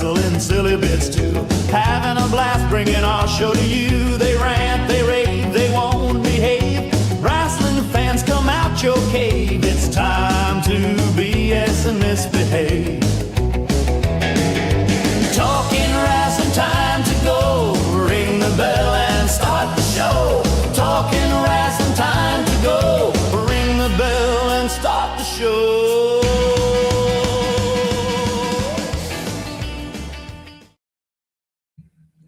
wrestling silly bits too. Having a blast bringing our show to you. They rant, they rave, they won't behave. Wrestling fans, come out your cave. It's time to BS and misbehave. Talking Rasslin, time to go. Ring the bell and start the show. Talking Rasslin, time to go. Ring the bell and start the show.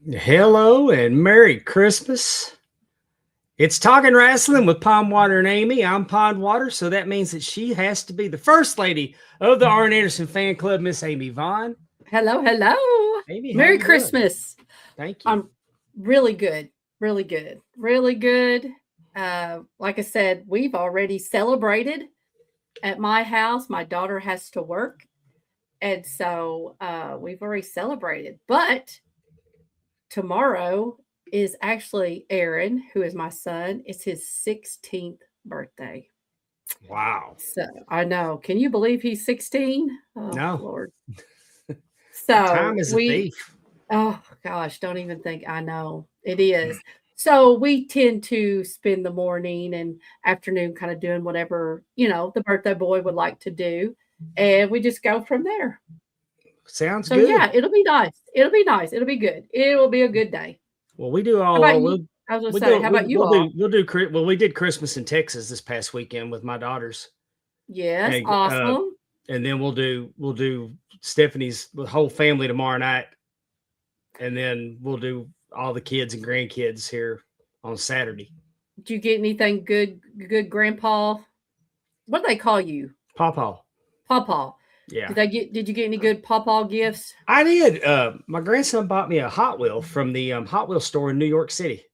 Hello and Merry Christmas. It's Talking Rasslin with Pond Water and Amy. I'm Pond Water, so that means that she has to be the first lady of the Arn Anderson fan club, Miss Amy Vaughn. Hello, hello. Amy, Merry Christmas. Thank you. I'm really good. Really good. Really good. Like I said, we've already celebrated at my house. My daughter has to work. And so we've already celebrated. But tomorrow is actually Aaron, who is my son. It's his 16th birthday. Wow. So I know. Can you believe he's 16? Oh, No. Lord. So Time is a thief. Oh gosh, don't even think. I know it is. So we tend to spend the morning and afternoon kind of doing whatever, the birthday boy would like to do. And we just go from there. Sounds So good. yeah, it'll be nice. It'll be nice. It'll be good. It will be a good day. Well, we do all. I was going to say, how about you all? We did Christmas in Texas this past weekend with my daughters. Yes, And, awesome. And then we'll do Stephanie's whole family tomorrow night. And then we'll do all the kids and grandkids here on Saturday. Did you get anything good, Grandpa? What do they call you? Pawpaw. Pawpaw. Yeah. Did you get any good Pawpaw gifts? I did. My grandson bought me a Hot Wheel from the Hot Wheel store in New York City.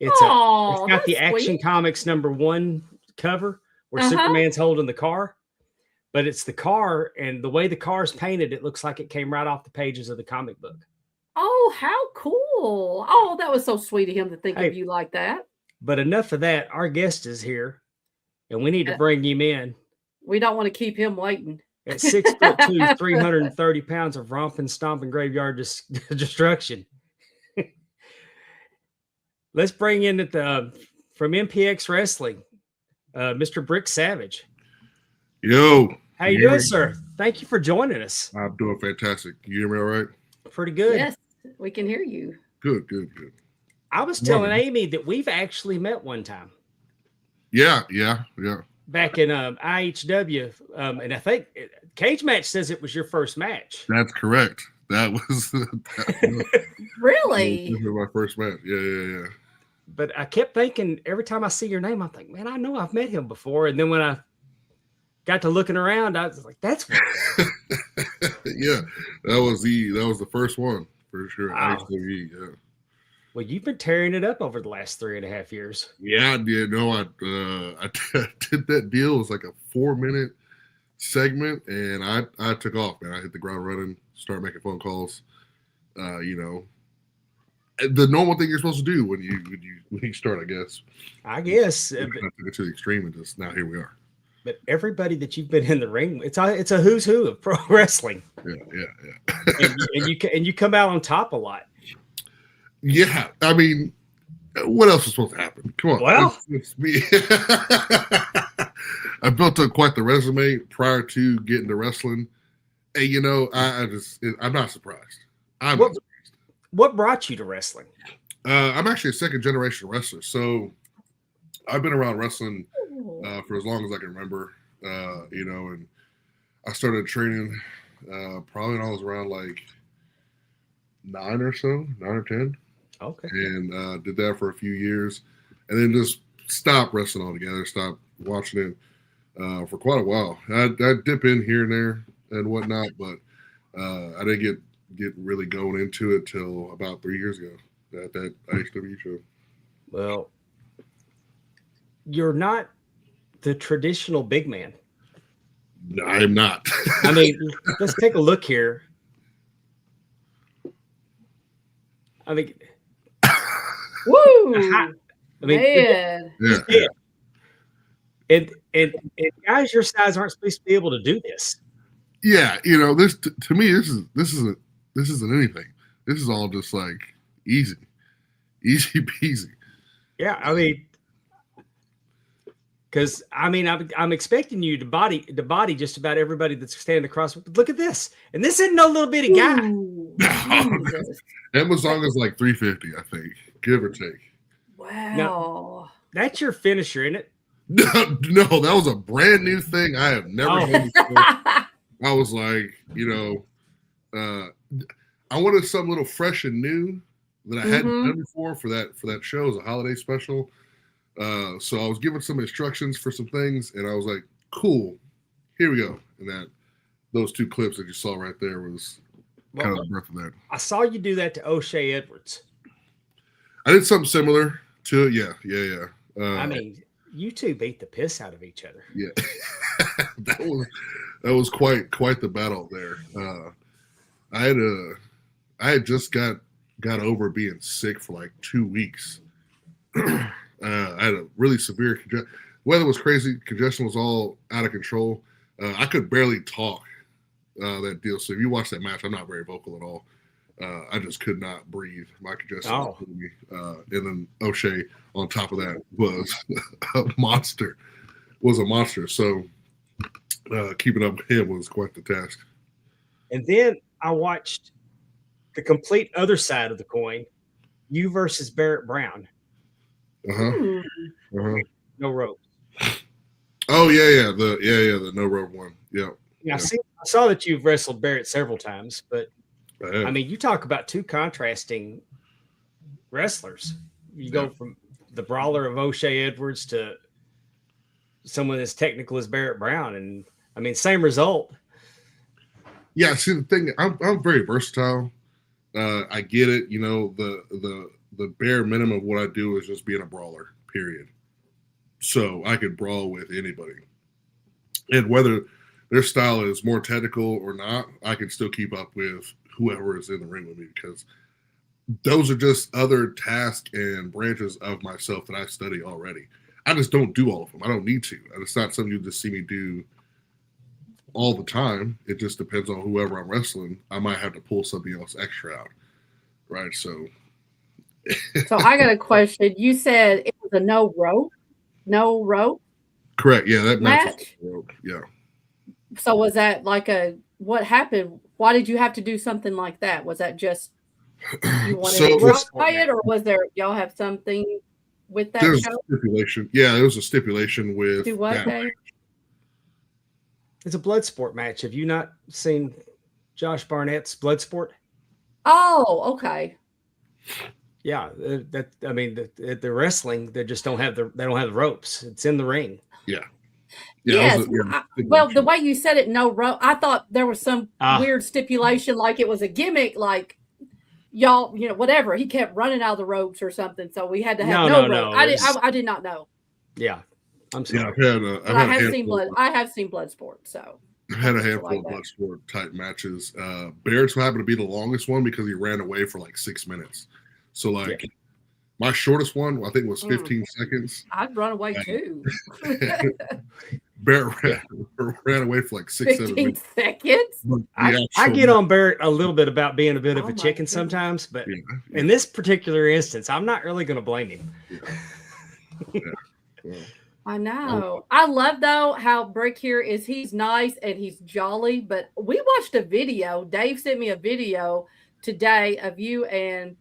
It's got the Action Comics #1 cover where Superman's holding the car. But it's the car, and the way the car's painted, it looks like it came right off the pages of the comic book. Oh, how cool. Oh, that was so sweet of him to think of you like that. But enough of that. Our guest is here, and we need to bring him in. We don't want to keep him waiting. At 6'2", 330 pounds of romping, stomping graveyard destruction. Let's bring in from MPX Wrestling, Mr. Brick Savage. Yo. How you doing, sir? Thank you for joining us. I'm doing fantastic. You hear me all right? Pretty good. Yes, we can hear you. Good. I was telling Amy that we've actually met one time. Yeah. Back in IHW, and I think Cage Match says it was your first match. That's correct. That was Really? This was my first match. Yeah. But I kept thinking every time I see your name, I'm like, man, I know I've met him before. And then when I got to looking around, I was like, that's what it was. Yeah, that was the first one for sure. Wow. IHW, yeah. Well, you've been tearing it up over the last 3.5 years. Yeah, I did. No, I did that deal. It was like a 4-minute segment, and I took off, man. I hit the ground running, started making phone calls. The normal thing you're supposed to do when you start, I guess. I guess. I took it to the extreme, and just now here we are. But everybody that you've been in the ring, it's a who's who of pro wrestling. Yeah. and you come out on top a lot. Yeah, I mean, what else is supposed to happen? Come on. Well, it's me. I built up quite the resume prior to getting to wrestling. And, I'm not surprised. I'm not surprised. What brought you to wrestling? I'm actually a second-generation wrestler. So I've been around wrestling for as long as I can remember, and I started training probably when I was around like 9 or 10. Okay. And did that for a few years, and then just stopped wrestling altogether. Stopped watching it for quite a while. I dip in here and there and whatnot, but I didn't get really going into it till about 3 years ago at that IHW show. Well, you're not the traditional big man. No, I am not. I mean, let's take a look here. I mean, woo! I mean, Man. Yeah. And guys your size aren't supposed to be able to do this. Yeah, this to me, this is this isn't anything. This is all just like easy peasy. Yeah, I mean, because I'm expecting you to body just about everybody that's standing across. Look at this, and this isn't no little bitty guy. Ooh, Jesus. Amazon is like 350, I think, give or take. Wow. That's your finisher, isn't it? No, that was a brand new thing I have never done before. I was like, I wanted something little fresh and new that I hadn't done before for that show as a holiday special. So I was given some instructions for some things, and I was like, cool, here we go. And those 2 clips that you saw right there was kind of the birth of that. I saw you do that to O'Shea Edwards. I did something similar to it. Yeah. I mean, you two beat the piss out of each other. Yeah. that was quite the battle there. I had just got over being sick for like 2 weeks. I had a really severe congestion. Weather was crazy. Congestion was all out of control. I could barely talk that deal. So if you watch that match, I'm not very vocal at all. I just could not breathe. My congestion was killing me. And then O'Shea on top of that was a monster. So keeping up with him was quite the task. And then I watched the complete other side of the coin, you versus Barrett Brown. No rope. Oh yeah, the no rope one. Yeah. I saw that you've wrestled Barrett several times, but I mean, you talk about 2 contrasting wrestlers. You go from the brawler of O'Shea Edwards to someone as technical as Barrett Brown, and I mean, same result. Yeah, see the thing, I'm very versatile. I get it. The bare minimum of what I do is just being a brawler, period. So I could brawl with anybody. And whether their style is more technical or not, I can still keep up with whoever is in the ring with me, because those are just other tasks and branches of myself that I study already. I just don't do all of them. I don't need to. It's not something you just see me do all the time. It just depends on whoever I'm wrestling. I might have to pull something else extra out. Right. So I got a question. You said it was a no rope? Correct. Yeah, that match. Yeah. So was that like what happened? Why did you have to do something like that? Was that just you wanted to try it, or was there y'all have something with that There's show? A stipulation. Yeah, there was a stipulation with do what, Dave? It's a blood sport match. Have you not seen Josh Barnett's Bloodsport? Oh, okay. Yeah, the wrestling, they just don't have the ropes. It's in the ring. Yeah. Yes. Well, the way you said it, no rope. I thought there was some weird stipulation, like it was a gimmick, like y'all, whatever. He kept running out of the ropes or something, so we had to have no rope. No. I did not know. Yeah, I'm sorry. Yeah, I have seen blood. I have seen Bloodsport, so I've had a handful of Bloodsport type matches. Barrett's happened to be the longest one because he ran away for like 6 minutes. So my shortest one, I think, was 15 seconds. I'd run away too. Barrett ran away for like 6 15 seconds. I get on Barrett a little bit about being a bit of a chicken sometimes, but in this particular instance, I'm not really going to blame him. I know. I love though how Brick here is. He's nice and he's jolly. But we watched a video. Dave sent me a video today of you and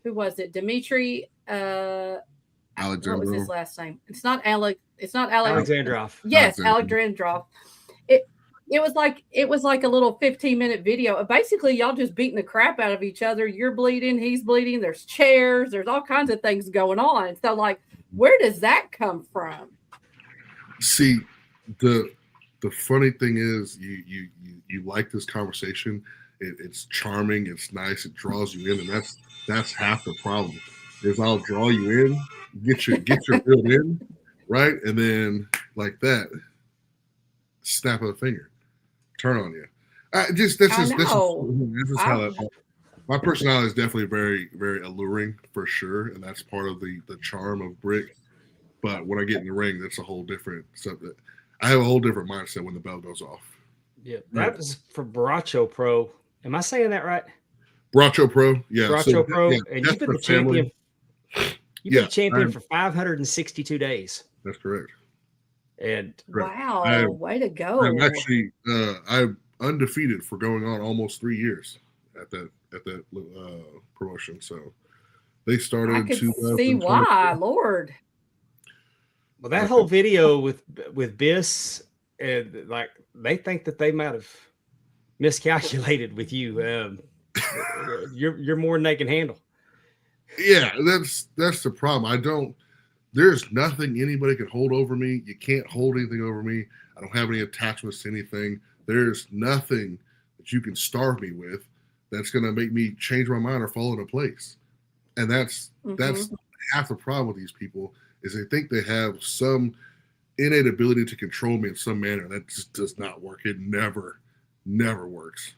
who was it? Dimitri. What was his last name? It's not Alec. It's not Alec. Alexandrov. Yes, Alexandrov. It was like a little 15-minute video. Basically, y'all just beating the crap out of each other. You're bleeding. He's bleeding. There's chairs. There's all kinds of things going on. So like, where does that come from? See, the funny thing is, you like this conversation. It's charming. It's nice. It draws you in, and that's half the problem. Is I'll draw you in, get your build in, right, and then like that, snap of a finger, turn on you. This is how my personality is definitely very, very alluring for sure, and that's part of the charm of Brick. But when I get in the ring, that's a whole different subject. I have a whole different mindset when the bell goes off. Yeah, that was for Baracho Pro Am I saying that right? Bracho Pro, yeah. Bracho Pro, yeah, and you've been the champion. You've been the champion for 562 days. That's correct. And wow, way to go! I'm actually I'm undefeated for going on almost 3 years at that promotion. So they started. I could see why, Lord. Well, that whole video with Biss, and like they think that they might have miscalculated with you. You're more than they can handle. Yeah, that's the problem. There's nothing anybody can hold over me. You can't hold anything over me. I don't have any attachments to anything. There's nothing that you can starve me with that's going to make me change my mind or fall into place. And that's half the problem with these people is they think they have some innate ability to control me in some manner. That just does not work. It never works.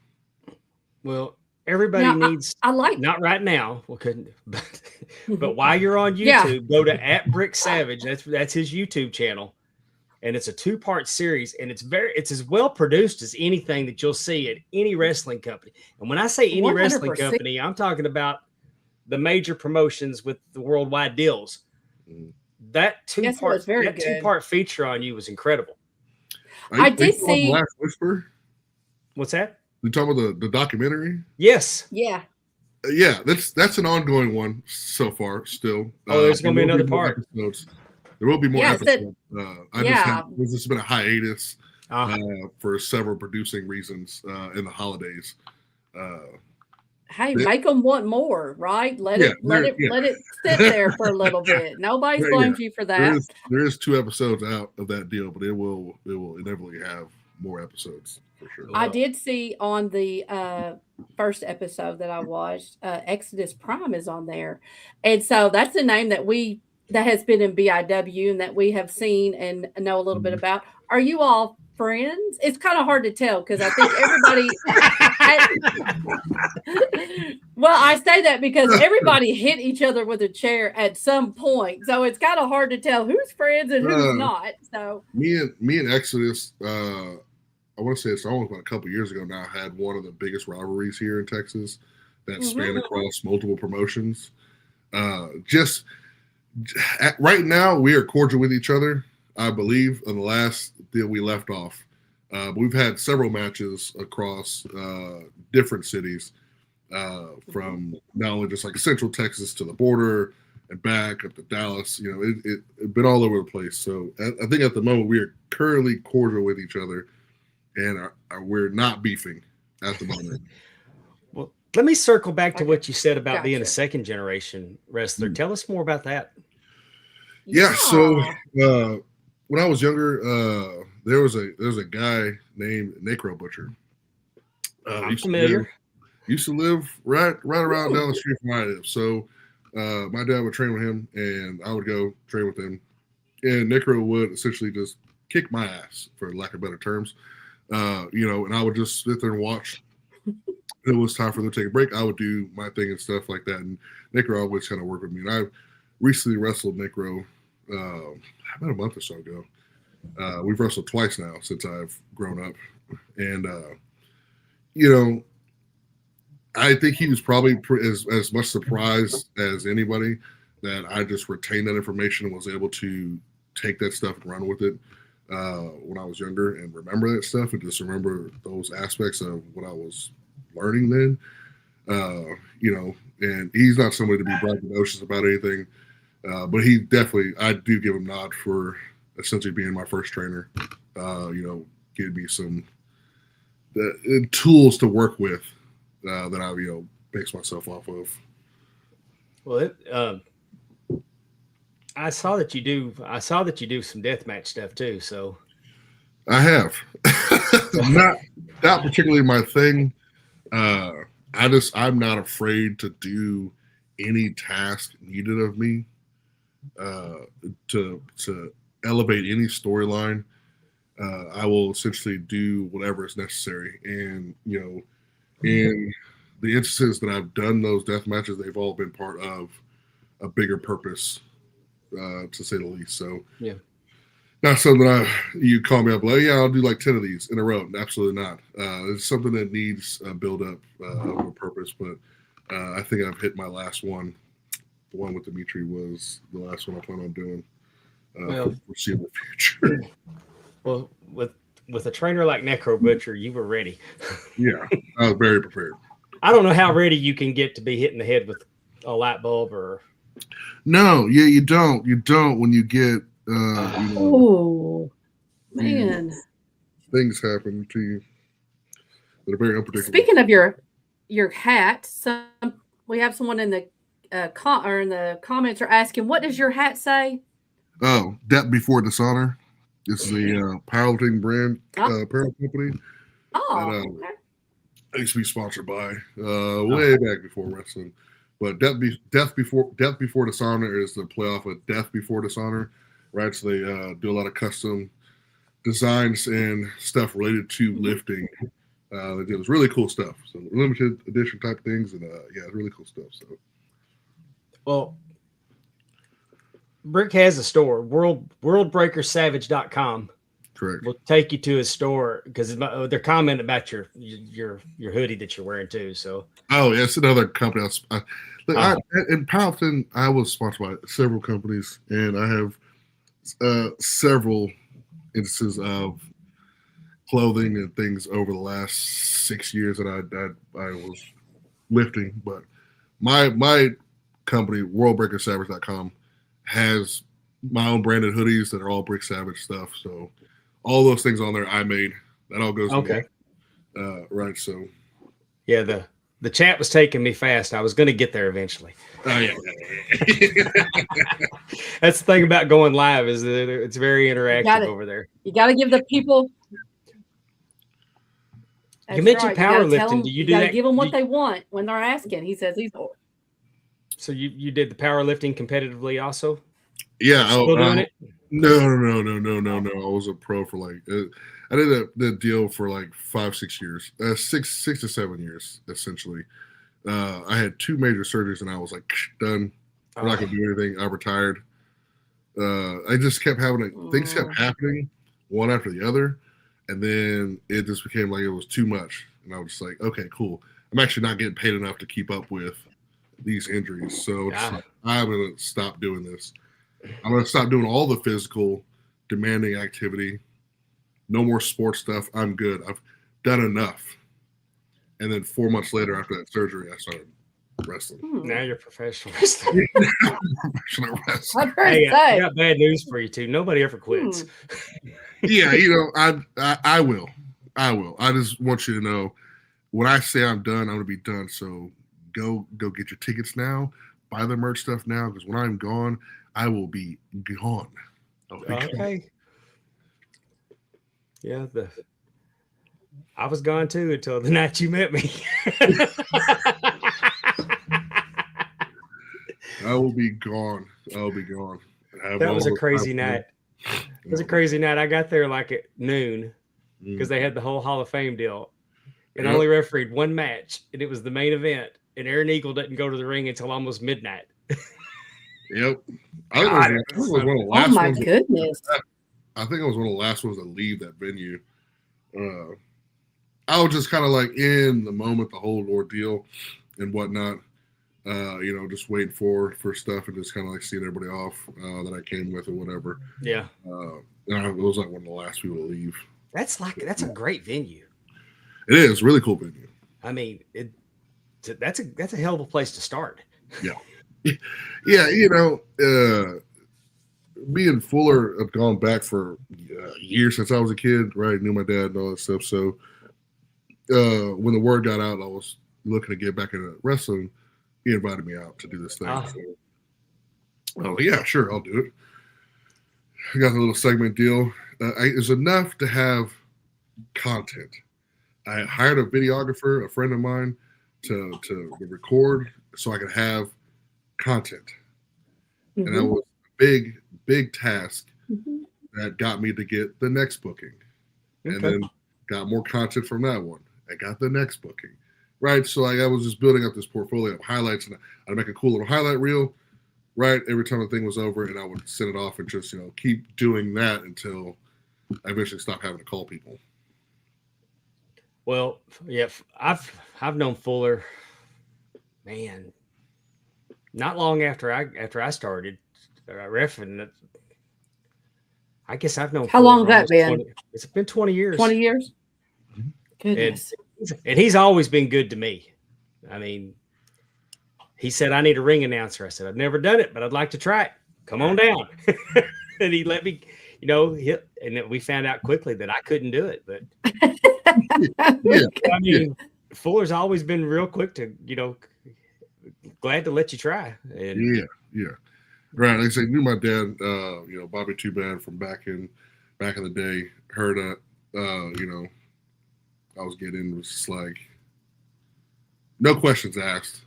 Well, everybody needs. I like not right now. Well, couldn't, but while you're on YouTube, go to @BrickSavage. That's his YouTube channel, and it's a 2-part series, and it's as well produced as anything that you'll see at any wrestling company. And when I say any 100%. Wrestling company, I'm talking about the major promotions with the worldwide deals. That two-part feature on you was incredible. I did see. Last Whisper? What's that? You talking about the documentary? Yes. Yeah. Yeah, that's an ongoing one so far. Still. There's going to be another part. Episodes. There will be more episodes. This has been a hiatus for several producing reasons in the holidays. Hey, make them want more, right? Let it sit there for a little bit. Nobody's blamed you for that. There is 2 episodes out of that deal, but it will inevitably have more episodes for sure. I did see on the first episode that I watched, Exodus Prime is on there, and so that's a name that has been in BIW and that we have seen and know a little bit about. Are you all friends? It's kind of hard to tell because I think everybody. Well, I say that because everybody hit each other with a chair at some point, so it's kind of hard to tell who's friends and who's not. So me and Exodus, I want to say it's almost about a couple years ago now, had one of the biggest rivalries here in Texas that spanned across multiple promotions. Right now, we are cordial with each other. I believe on the last deal we left off. We've had several matches across different cities, from not only just like Central Texas to the border and back up to Dallas. You know, it been all over the place. So I think at the moment we are currently cordial with each other, and we're not beefing at the moment. Well, let me circle back to what you said about being a second generation wrestler. Tell us more about that. Yeah. So when I was younger, there was a guy named Necro Butcher. I'm familiar. Used to live right around down the street from where I live. So my dad would train with him, and I would go train with him. And Necro would essentially just kick my ass, for lack of better terms. And I would just sit there and watch. It was time for them to take a break. I would do my thing and stuff like that. And Necro always kind of worked with me. And I recently wrestled Necro about a month or so ago. We've wrestled twice now since I've grown up. And, I think he was probably as much surprised as anybody that I just retained that information and was able to take that stuff and run with it when I was younger and remember that stuff and just remember those aspects of what I was learning then. And he's not somebody to be braggadocious about anything, but he definitely, I do give him nod for essentially being my first trainer, giving me some tools to work with that I, base myself off of. Well, I saw that you do some deathmatch stuff too. So I have not particularly my thing. I'm not afraid to do any task needed of me to elevate any storyline. I will essentially do whatever is necessary. And, in the instances that I've done those death matches, they've all been part of a bigger purpose, to say the least. So, yeah, not something you call me up like, yeah, I'll do like 10 of these in a row. Absolutely not. It's something that needs a build up over purpose, but I think I've hit my last one. The one with Dimitri was the last one I plan on doing for the foreseeable future. Well, with a trainer like Necro Butcher, you were ready. Yeah, I was very prepared. I don't know how ready you can get to be hitting the head with a light bulb or. No, yeah, you don't. You don't when you get. Oh, man. Things happen to you that are very unpredictable. Speaking of your hat, we have someone in the comments are asking, what does your hat say? Oh, Death Before Dishonor. It's the powerlifting brand apparel company. Oh, that, I used to be sponsored by way back before wrestling. But Death Before Dishonor is the playoff of Death Before Dishonor, right? So they do a lot of custom designs and stuff related to lifting. They do this really cool stuff. So limited edition type things, and yeah, really cool stuff. So, well, Brick has a store, worldbreakersavage.com. Correct. We'll take you to his store because they're commenting about your hoodie that you're wearing too. So, oh yeah, it's another company. In powerlifting, I was sponsored by several companies, and I have several instances of clothing and things over the last 6 years that I was lifting. But my company, worldbreakersavage.com, has my own branded hoodies that are all Brick Savage stuff. So all those things on there I made. That all goes okay. Right. So yeah, the chat was taking me fast. I was going to get there eventually. Oh yeah. That's the thing about going live is that it's very interactive over there. You got to give the people. You mentioned powerlifting. Do you do that? Give them what they want when they're asking. He says he's. So you did the powerlifting competitively also? Yeah. Still doing it? No. I was a pro for like I did the deal for like 5-6 years, 6 to 7 years essentially. I had 2 major surgeries and I was like done. I'm not gonna do anything. I retired. I just kept having things kept happening one after the other, and then it just became like it was too much. And I was just like, okay, cool. I'm actually not getting paid enough to keep up with these injuries, so I'm gonna stop doing this. I'm gonna stop doing all the physical, demanding activity. No more sports stuff. I'm good. I've done enough. And then 4 months later, after that surgery, I started wrestling. Now you're a professional wrestler. Professional wrestler. Hey, I got bad news for you too. Nobody ever quits. Yeah, I will. I just want you to know, when I say I'm done, I'm gonna be done. So go get your tickets now. Buy the merch stuff now, because when I'm gone, I will be gone. Okay. Yeah, I was gone too until the night you met me. I will be gone. I'll be gone. That was a crazy night. It was a crazy night. I got there like at noon because they had the whole Hall of Fame deal. And I only refereed one match, and it was the main event. And Aaron Eagle didn't go to the ring until almost midnight. Yep. I think it was one of the last oh my ones goodness. I think I was one of the last ones to leave that venue. I was just kind of like in the moment, the whole ordeal and whatnot. Just waiting for stuff and just kind of like seeing everybody off that I came with or whatever. Yeah. And I was like one of the last people to leave. That's a great venue. It is really cool venue. I mean, that's a hell of a place to start. Yeah. Yeah. Me and Fuller have gone back for years since I was a kid, right? Knew my dad and all that stuff. So when the word got out, I was looking to get back into wrestling. He invited me out to do this thing. So, yeah, sure, I'll do it. I got a little segment deal. It's enough to have content. I hired a videographer, a friend of mine, to record so I could have content. Mm-hmm. And that was a big task that got me to get the next booking. Okay. And then got more content from that one. I got the next booking. Right. So I was just building up this portfolio of highlights, and I'd make a cool little highlight reel, right every time the thing was over, and I would send it off and just keep doing that until I eventually stopped having to call people. Well, yeah, I've known Fuller, man, not long after I started reffing. I guess I've known. How long has that been? 20, it's been 20 years. 20 years. Mm-hmm. Goodness. And he's always been good to me. I mean, he said I need a ring announcer. I said I've never done it, but I'd like to try it. Come on down. And he let me. And then we found out quickly that I couldn't do it. But Yeah. I mean, Fuller's always been real quick to, glad to let you try. And Yeah. Right. Like I say, knew my dad, Bobby Too Bad from back in the day. Heard that, I was getting, was just like, no questions asked.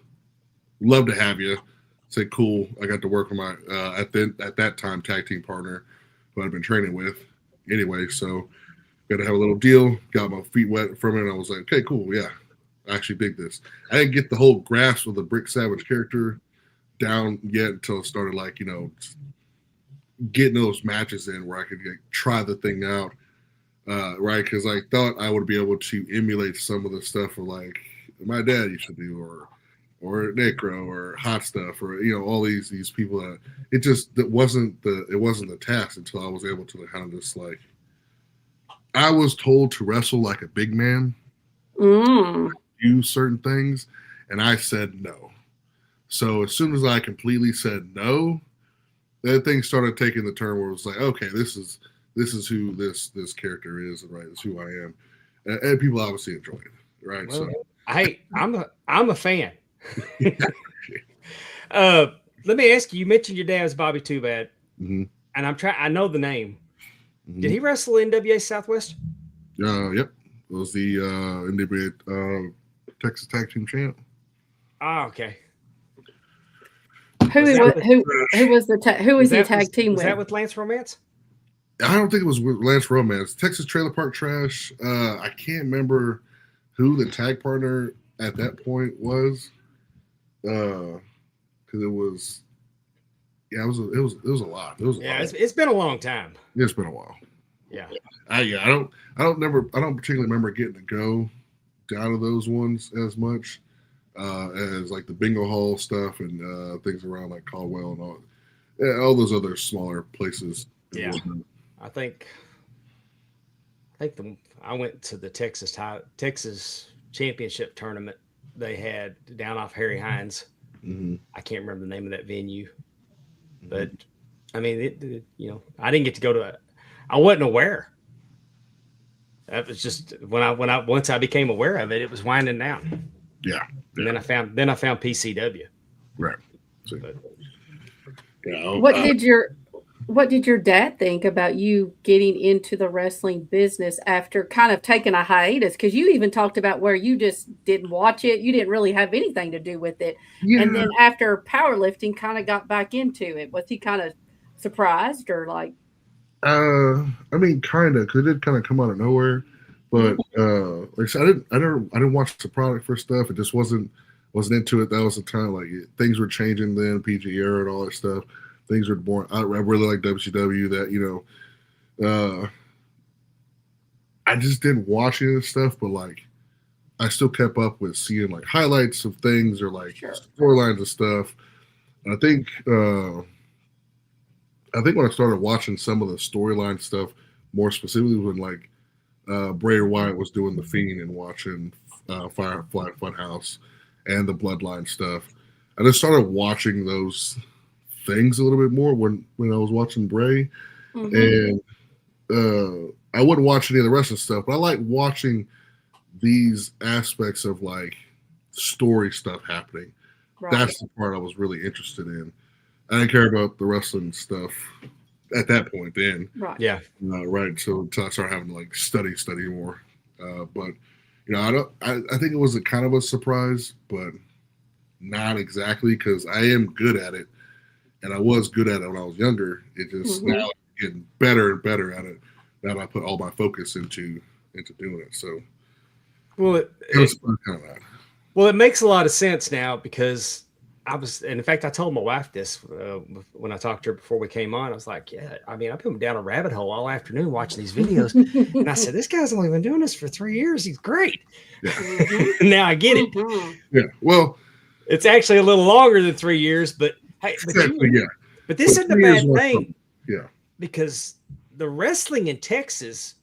Love to have you. Say cool. I got to work with my at that time tag team partner who I'd been training with. Anyway, so got to have a little deal. Got my feet wet from it. And I was like, okay, cool. Yeah, I actually dig this. I didn't get the whole grasp of the Brick Savage character down yet until it started getting those matches in where I could try the thing out. Right, because I thought I would be able to emulate some of the stuff of like my dad used to do, or Necro, or Hot Stuff, or all these people that it wasn't the task until I was able to kind of just like, I was told to wrestle like a big man, do certain things, and I said no. So as soon as I completely said no, that thing started taking the turn where it was like, okay, this is who this character is, right? It's who I am, and people obviously enjoy it, right? Well, So I'm a fan. Let me ask you. You mentioned your dad was Bobby Too Bad, and I know the name. Mm-hmm. Did he wrestle NWA Southwest? Yep. It was the NWA Texas Tag Team Champ. Oh, okay. Who was the tag team with? Was that with Lance Romance? I don't think it was with Lance Romance. Texas Trailer Park Trash. I can't remember who the tag partner at that point was. Because it was a lot. It's been a long time. It's been a while. Yeah. I don't particularly remember getting to go down to those ones as much as like the Bingo Hall stuff and things around like Caldwell and all those other smaller places. Yeah. I think I went to the Texas Championship tournament they had down off Harry Hines. Mm-hmm. I can't remember the name of that venue, but I mean, I didn't get to go to it. I wasn't aware. That was just once I became aware of it, it was winding down. Yeah. And then I found PCW. Right. So, What did your dad think about you getting into the wrestling business after kind of taking a hiatus? Because you even talked about where you just didn't watch it. You didn't really have anything to do with it. Yeah. And then after powerlifting, kind of got back into it. Was he kind of surprised or like? I mean, kind of, because it did kind of come out of nowhere. But like I said, I didn't watch the product for stuff. It just wasn't into it. That was the time like things were changing then, PG era and all that stuff. Things were born. I really like WCW. That I just didn't watch any of this stuff, but like I still kept up with seeing like highlights of things or like storylines of stuff. And I think when I started watching some of the storyline stuff more specifically, when like Bray Wyatt was doing the Fiend and watching Firefly Funhouse and the Bloodline stuff, I just started watching those things a little bit more when I was watching Bray, and I wouldn't watch any of the rest of the stuff, but I like watching these aspects of like story stuff happening. Right. That's the part I was really interested in. I didn't care about the wrestling stuff at that point then. Right. Yeah. Right. So until I started having to like study more. But I think it was a kind of a surprise, but not exactly, because I am good at it. And I was good at it when I was younger. It just now I'm getting better and better at it. Now I put all my focus into doing it. So, well, it makes a lot of sense now because in fact, I told my wife this when I talked to her before we came on. I was like, yeah, I mean, I've been down a rabbit hole all afternoon watching these videos. And I said, this guy's only been doing this for 3 years. He's great. Yeah. Now I get it. Yeah. Well, it's actually a little longer than 3 years, but hey, but this isn't a bad thing. Yeah. Because the wrestling in Texas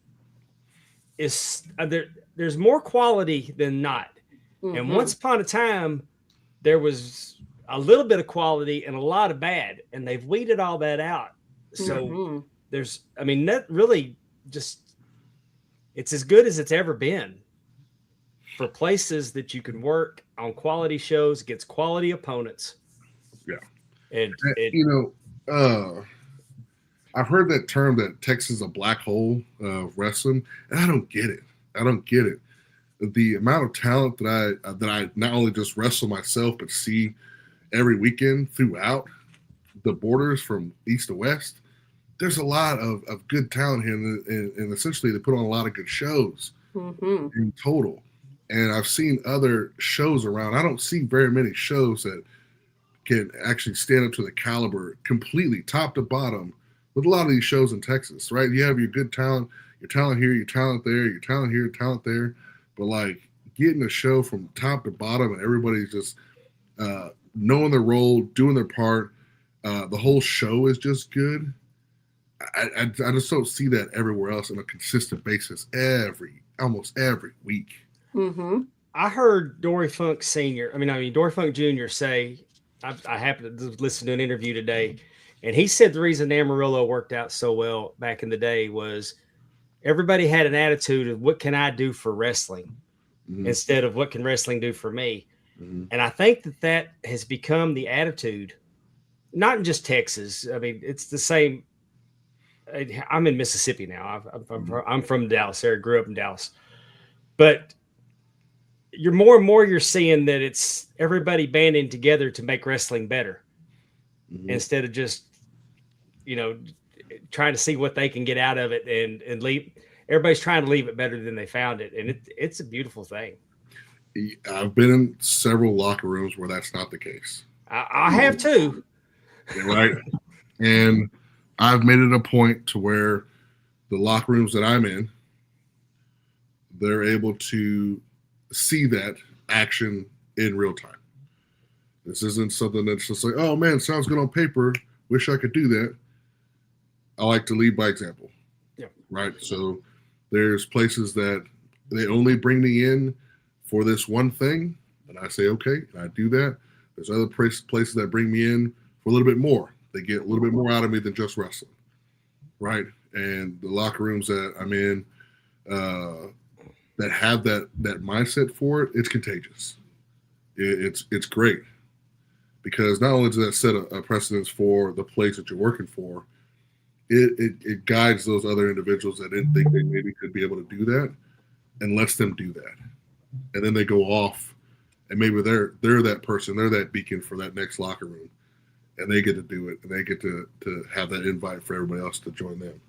is there's more quality than not. And once upon a time, there was a little bit of quality and a lot of bad, and they've weeded all that out. So that really just, it's as good as it's ever been for places that you can work on quality shows against quality opponents. Yeah. And I've heard that term that Texas is a black hole of wrestling, and I don't get it. The amount of talent that I not only just wrestle myself, but see every weekend throughout the borders from east to west, there's a lot of good talent here, and essentially they put on a lot of good shows in total. And I've seen other shows around. I don't see very many shows that can actually stand up to the caliber completely, top to bottom, with a lot of these shows in Texas, right? You have your good talent, your talent here, your talent there, your talent here, your talent there. But like getting a show from top to bottom and everybody's just knowing their role, doing their part, the whole show is just good. I just don't see that everywhere else on a consistent basis almost every week. I heard Dory Funk Jr. say, I happened to listen to an interview today, and he said the reason Amarillo worked out so well back in the day was everybody had an attitude of what can I do for wrestling instead of what can wrestling do for me. And I think that has become the attitude, not in just Texas. I mean, it's the same. I'm in Mississippi now. I'm from Dallas area, grew up in Dallas, but you're more and more, you're seeing that it's everybody banding together to make wrestling better instead of just, trying to see what they can get out of it and leave. Everybody's trying to leave it better than they found it. And it's a beautiful thing. I've been in several locker rooms where that's not the case. I have too. Right. And I've made it a point to where the locker rooms that I'm in, they're able to see that action in real time. This isn't something that's just like, oh man, sounds good on paper. Wish I could do that. I like to lead by example. Yeah. Right. So there's places that they only bring me in for this one thing, and I say, okay, and I do that. There's other places that bring me in for a little bit more. They get a little bit more out of me than just wrestling. Right. And the locker rooms that I'm in that have that mindset for it, it's contagious. It's great. Because not only does that set a precedence for the place that you're working for, it guides those other individuals that didn't think they maybe could be able to do that and lets them do that. And then they go off and maybe they're that person, they're that beacon for that next locker room. And they get to do it, and they get to have that invite for everybody else to join them.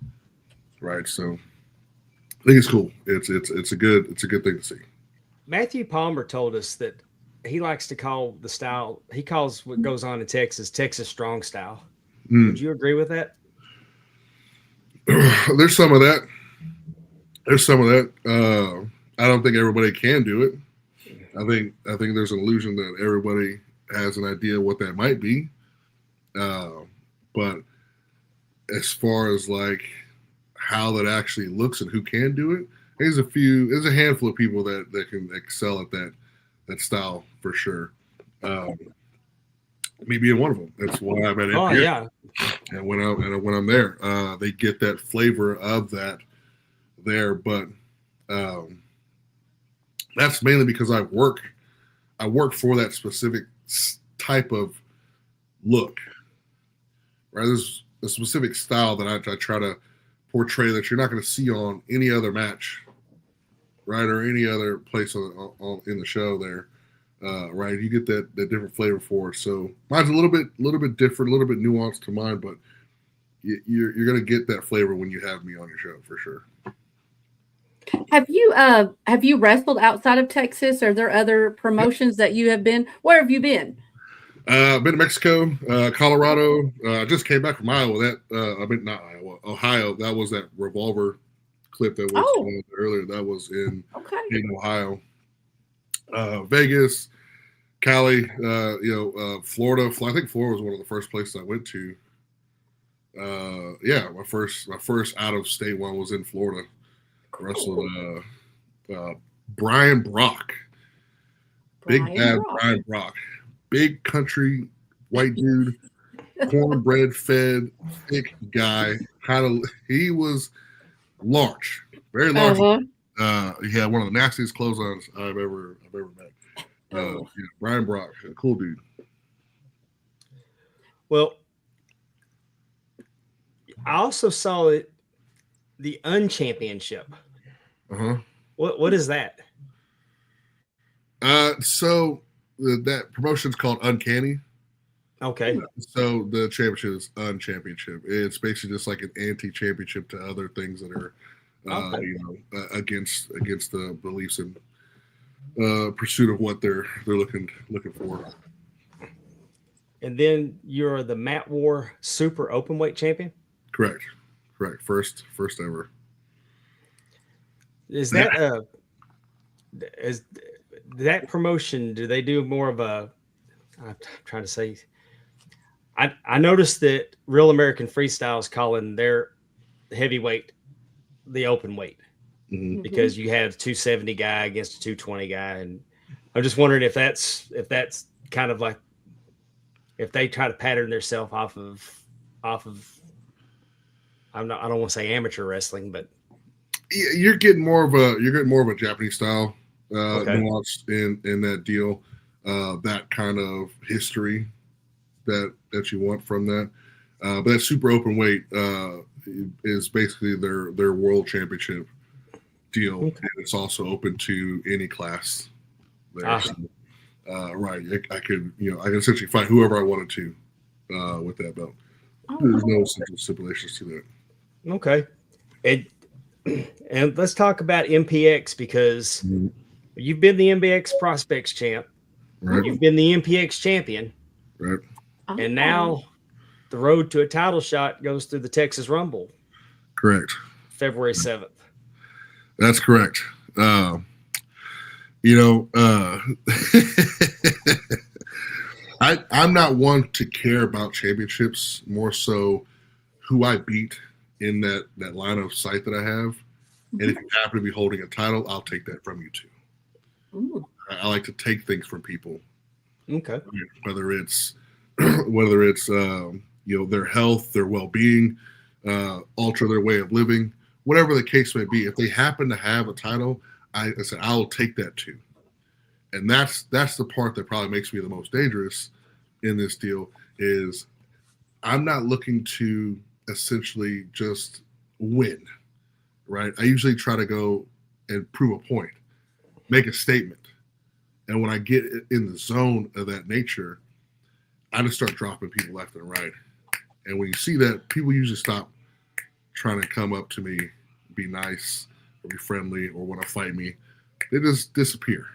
Right. So I think it's cool. It's a good thing to see. Matthew Palmer told us that he likes to call the style, he calls what goes on in Texas strong style. Would you agree with that? There's some of that. I don't think everybody can do it. I think there's an illusion that everybody has an idea what that might be. But as far as like how that actually looks and who can do it, there's a handful of people that can excel at that style for sure. Me being one of them. That's why I'm at MPX. Oh yeah. And when I'm there, they get that flavor of that there. But that's mainly because I work for that specific type of look. Right, there's a specific style that I try to portray that you're not going to see on any other match, right, or any other place on in the show there, right? You get that different flavor for it. So mine's a little bit different, a little bit nuanced to mine, but you're going to get that flavor when you have me on your show for sure. Have you wrestled outside of Texas? Are there other promotions that you have been? Where have you been? Been to Mexico, Colorado. I just came back from Iowa. Not Iowa, Ohio. That was that revolver clip that was earlier. That was in Ohio. Vegas, Cali, Florida. I think Florida was one of the first places I went to. My first out of state one was in Florida. I wrestled Brian Brock. Brian Brock. Big country white dude, cornbread fed, thick guy. He was large, very large. He had one of the nastiest clotheslines I've ever met. Brian Brock, a cool dude. Well, I also saw the Unchampionship. What is that? So that promotion's called Uncanny. Okay. So the championship is Unchampionship. It's basically just like an anti-championship to other things that are, against the beliefs and pursuit of what they're looking for. And then you're the Mat War Super Openweight Champion. Correct. First ever. Is that that promotion? Do they do more of a? I'm trying to say. I noticed that Real American Freestyle is calling their heavyweight the open weight because you have 270 guy against a 220 guy, and I'm just wondering if that's kind of like if they try to pattern themselves off of. I don't want to say amateur wrestling, but you're getting more of a Japanese style nuance in that deal. That kind of history that you want from that. But that super open weight is basically their world championship deal, and it's also open to any class. There. Right, I can essentially fight whoever I wanted to with that belt. There's no central stipulations to that. Okay, and let's talk about MPX because you've been the MPX Prospects champ, right. You've been the MPX champion, right, and now the road to a title shot goes through the Texas Rumble. Correct. February 7th. That's correct. I'm not one to care about championships, more so who I beat in that line of sight that I have. And if you happen to be holding a title, I'll take that from you too. Ooh. I like to take things from people. Okay. Whether it's their health, their well-being, alter their way of living, whatever the case may be. If they happen to have a title, I said I'll take that too. And that's the part that probably makes me the most dangerous in this deal is I'm not looking to essentially just win, right? I usually try to go and prove a point, make a statement. And when I get in the zone of that nature, I just start dropping people left and right. And when you see that, people usually stop trying to come up to me, be nice, or be friendly, or want to fight me. They just disappear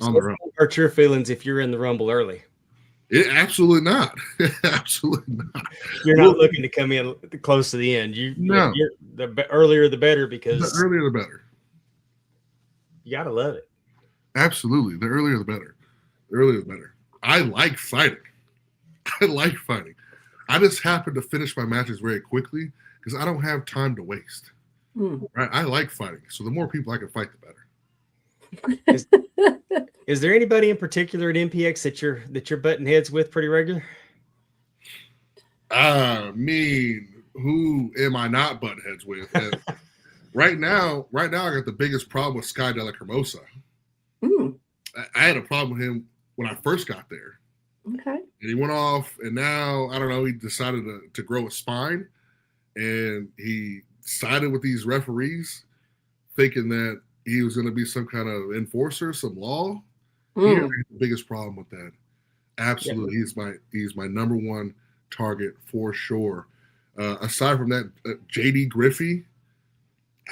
on their own. Hurt your feelings if you're in the Rumble early. Absolutely not. Absolutely not. You're not looking to come in close to the end. The earlier the better because the earlier the better. You gotta love it. Absolutely, the earlier the better. The earlier the better. I like fighting. I just happen to finish my matches very quickly because I don't have time to waste. Right? I like fighting, so the more people I can fight, the better. Is there anybody in particular at MPX that you're butting heads with pretty regular? I mean, who am I not butting heads with? Right now, I got the biggest problem with Sky de la Hermosa. I had a problem with him when I first got there. Okay. And he went off, and now, I don't know, he decided to grow a spine, and he sided with these referees, thinking that he was going to be some kind of enforcer, some law. He had the biggest problem with that. Absolutely. Yeah. He's my number one target for sure. Aside from that, JD Griffey,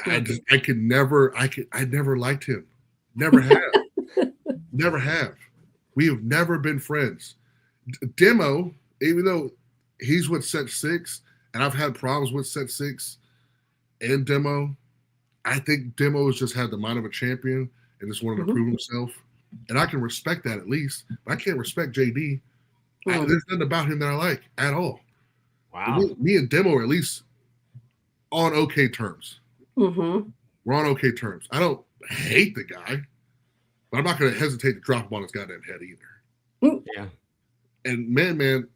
I never liked him. Never have. Never have. We have never been friends. Demo, even though he's with set 6, and I've had problems with set 6 and Demo, I think Demo has just had the mind of a champion and just wanted to prove himself. And I can respect that at least, but I can't respect JD. There's nothing about him that I like at all. Wow. Me and Demo are at least on okay terms. Mm-hmm. We're on okay terms. I don't hate the guy, but I'm not going to hesitate to drop him on his goddamn head either. Yeah. And Man,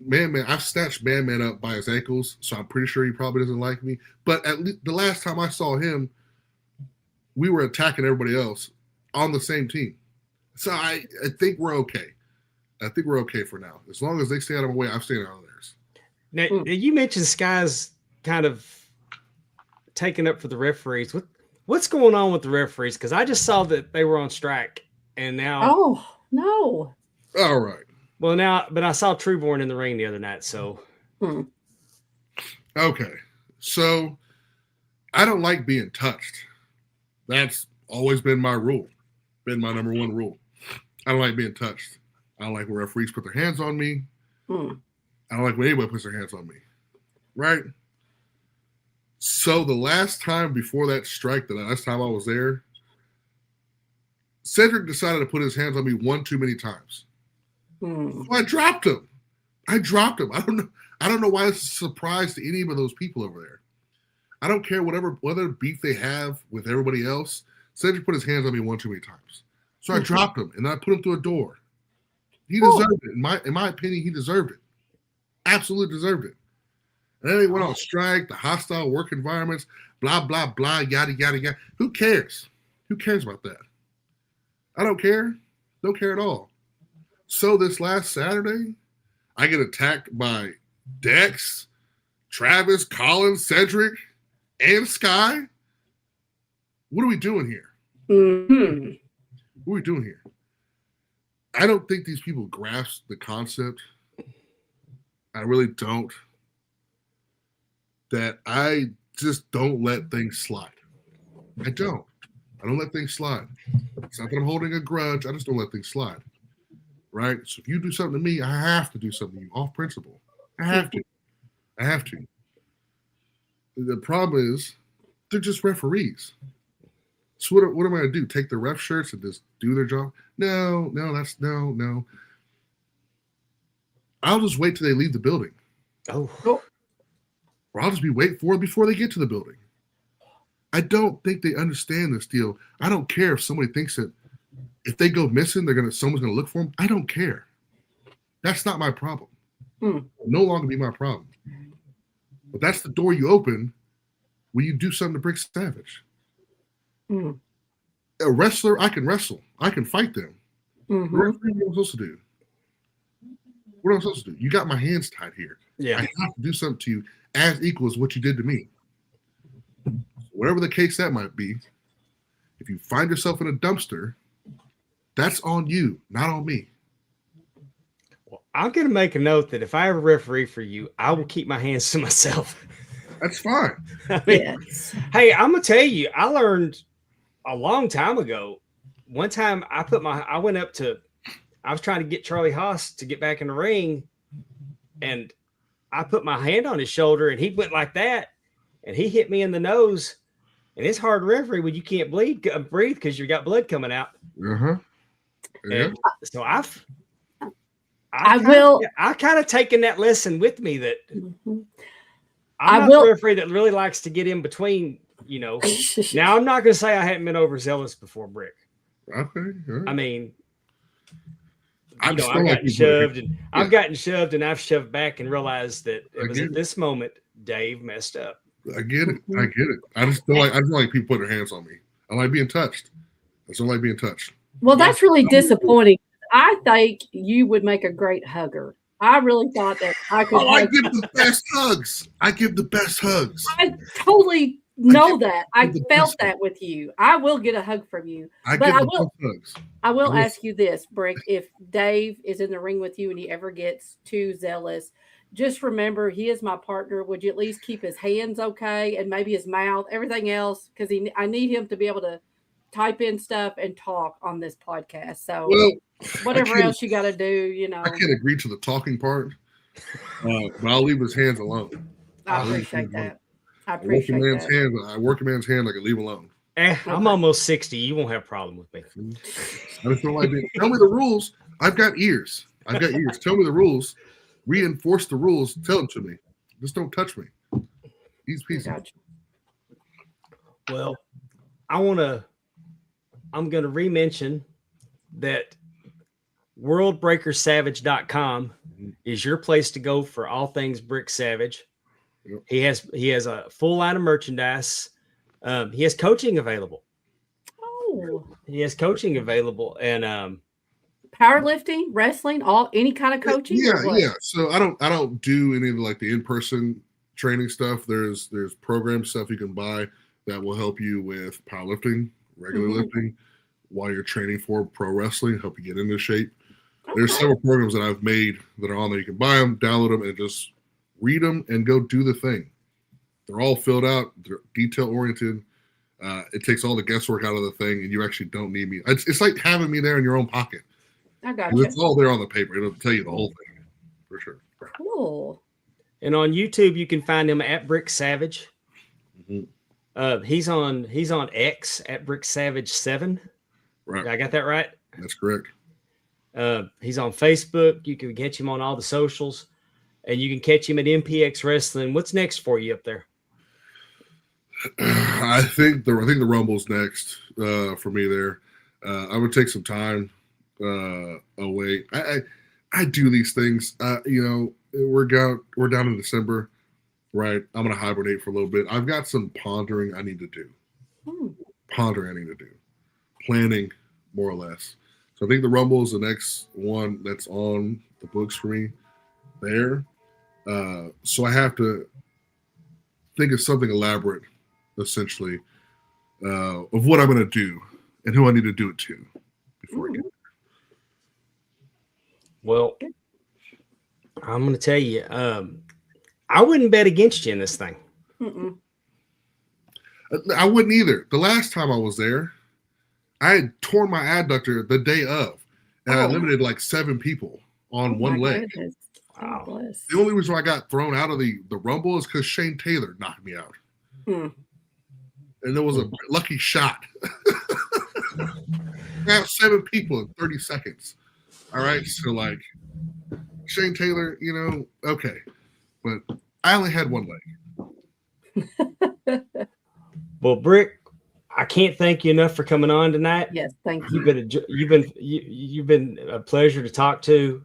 I've snatched Man up by his ankles, so I'm pretty sure he probably doesn't like me. But at least the last time I saw him, we were attacking everybody else on the same team. So I think we're okay. I think we're okay for now. As long as they stay out of my way, I'm staying out of theirs. Now, you mentioned Sky's kind of taking up for the referees. What's going on with the referees? Because I just saw that they were on strike, and now. Oh no! All right. Well, but I saw Trueborn in the ring the other night. So. Okay, so I don't like being touched. That's always been my rule. Been my number one rule. I don't like being touched. I don't like when referees put their hands on me. I don't like when anybody puts their hands on me. Right? So the last time before that strike, the last time I was there, Cedric decided to put his hands on me one too many times. So I dropped him. I don't know why it's a surprise to any of those people over there. I don't care whatever beef they have with everybody else. Cedric put his hands on me one too many times. So I dropped him, and I put him through a door. He deserved it. In my opinion, he deserved it. Absolutely deserved it. And then they went on strike, the hostile work environments, blah, blah, blah, yada, yada, yada. Who cares? Who cares about that? I don't care. Don't care at all. So this last Saturday, I get attacked by Dex, Travis, Colin, Cedric, and Sky. What are we doing here? What are we doing here? I don't think these people grasp the concept. I really don't. That I just don't let things slide. I don't let things slide. It's not that I'm holding a grudge. I just don't let things slide. Right? So if you do something to me, I have to do something to you off principle. I have to. The problem is they're just referees. So what am I going to do? Take the ref shirts and just do their job? No. I'll just wait till they leave the building. Oh. Or I'll just be waiting for them before they get to the building. I don't think they understand this deal. I don't care if somebody thinks that if they go missing, someone's gonna look for them. I don't care. That's not my problem. It'll no longer be my problem. But that's the door you open when you do something to Brick Savage. A wrestler, I can wrestle. I can fight them. What am I supposed to do? What am I supposed to do? You got my hands tied here. Yeah. I have to do something to you as equal as what you did to me. Whatever the case that might be, if you find yourself in a dumpster, that's on you, not on me. Well, I'm going to make a note that if I ever referee for you, I will keep my hands to myself. That's fine. I mean, hey, I'm going to tell you, I learned a long time ago. One time I was trying to get Charlie Haas to get back in the ring, and I put my hand on his shoulder, and he went like that, and he hit me in the nose. And it's hard to referee when you can't breathe because you got blood coming out. Yeah. So I've kind of taken that lesson with me that I'm not a referee that really likes to get in between, Now, I'm not going to say I hadn't been overzealous before, Brick. Okay. Right. I mean, I've gotten shoved and I've shoved back and realized that it was at this moment Dave messed up. I get it. I just don't like people putting their hands on me. I like being touched. I just don't like being touched. Well, that's really disappointing. I think you would make a great hugger. I really thought that I could. I give the best hugs. I I totally know that. I felt that with you. I will get a hug from you. I will ask you this, Brick. If Dave is in the ring with you and he ever gets too zealous, just remember he is my partner. Would you at least keep his hands okay and maybe his mouth, everything else? Because I need him to be able to type in stuff and talk on this podcast. So Well, whatever else you got to do, you know. I can't agree to the talking part, but I'll leave his hands alone. I appreciate that. I I work a man's hand. I can leave alone. I'm almost 60. You won't have a problem with me. I just don't like it. Tell me the rules. I've got ears. Tell me the rules. Reinforce the rules. Tell them to me. Just don't touch me. Easy peasy. Gotcha. Well, I'm going to re-mention that worldbreakersavage.com is your place to go for all things Brick Savage. Yep. He has a full line of merchandise. He has coaching available. Oh. He has coaching available and powerlifting, wrestling, any kind of coaching. Yeah. So I don't do any of the in-person training stuff. There's program stuff you can buy that will help you with powerlifting, regular lifting, while you're training for pro wrestling, help you get into shape. Okay. There's several programs that I've made that are on there. You can buy them, download them, and just read them and go do the thing. They're all filled out. They're detail oriented. It takes all the guesswork out of the thing, and you actually don't need me. It's like having me there in your own pocket. I got you. It's all there on the paper. It'll tell you the whole thing for sure. Cool. And on YouTube, you can find him at Brick Savage. He's on X at Brick Savage 7. Right. I got that right? That's correct. He's on Facebook. You can catch him on all the socials, and you can catch him at MPX Wrestling. What's next for you up there? I think the Rumble's next for me there. I would take some time away. I do these things. We're down in December, right? I'm gonna hibernate for a little bit. I've got some pondering I need to do. Planning, more or less. So I think the Rumble is the next one that's on the books for me there. So I have to think of something elaborate, essentially, of what I'm going to do and who I need to do it to before I get there. Well, I'm going to tell you, I wouldn't bet against you in this thing. I wouldn't either. The last time I was there, I had torn my adductor the day of, and I limited 7 people on one leg. Wow. The only reason I got thrown out of the Rumble is because Shane Taylor knocked me out. And there was a lucky shot. I have 7 people in 30 seconds. All right. So Shane Taylor, okay. But I only had one leg. Well, Brick, I can't thank you enough for coming on tonight. Yes, thank you. You've been a pleasure to talk to.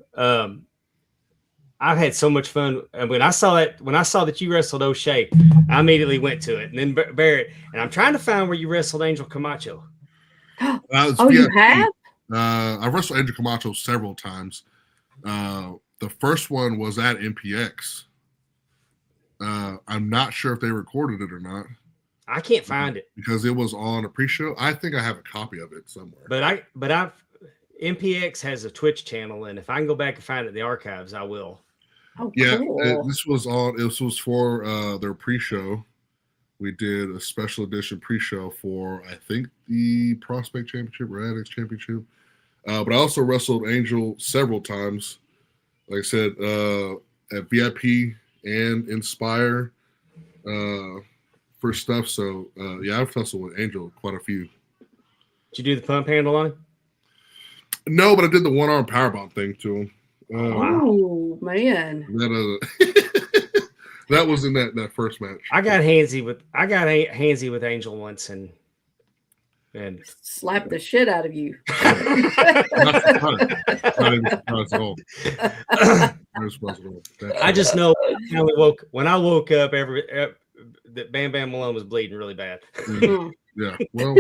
I've had so much fun. And when I saw that you wrestled O'Shea, I immediately went to it. And then Barrett, and I'm trying to find where you wrestled Angel Camacho. You have? I've wrestled Angel Camacho several times. The first one was at MPX. I'm not sure if they recorded it or not. I can't find it because it was on a pre-show. I think I have a copy of it somewhere. But MPX has a Twitch channel, and if I can go back and find it in the archives, I will. Oh, yeah, cool. This was for their pre-show. We did a special edition pre-show for I think the Prospect Championship or Addicts Championship. But I also wrestled Angel several times. Like I said, at VIP and Inspire. For stuff, so I've wrestled with Angel quite a few. Did you do the pump handle on him? No, but I did the one-arm powerbomb thing to him. Oh man, that was in that first match. I got handsy with Angel once and slapped the shit out of you. I just know when I woke up that Bam Bam Malone was bleeding really bad. Yeah, well,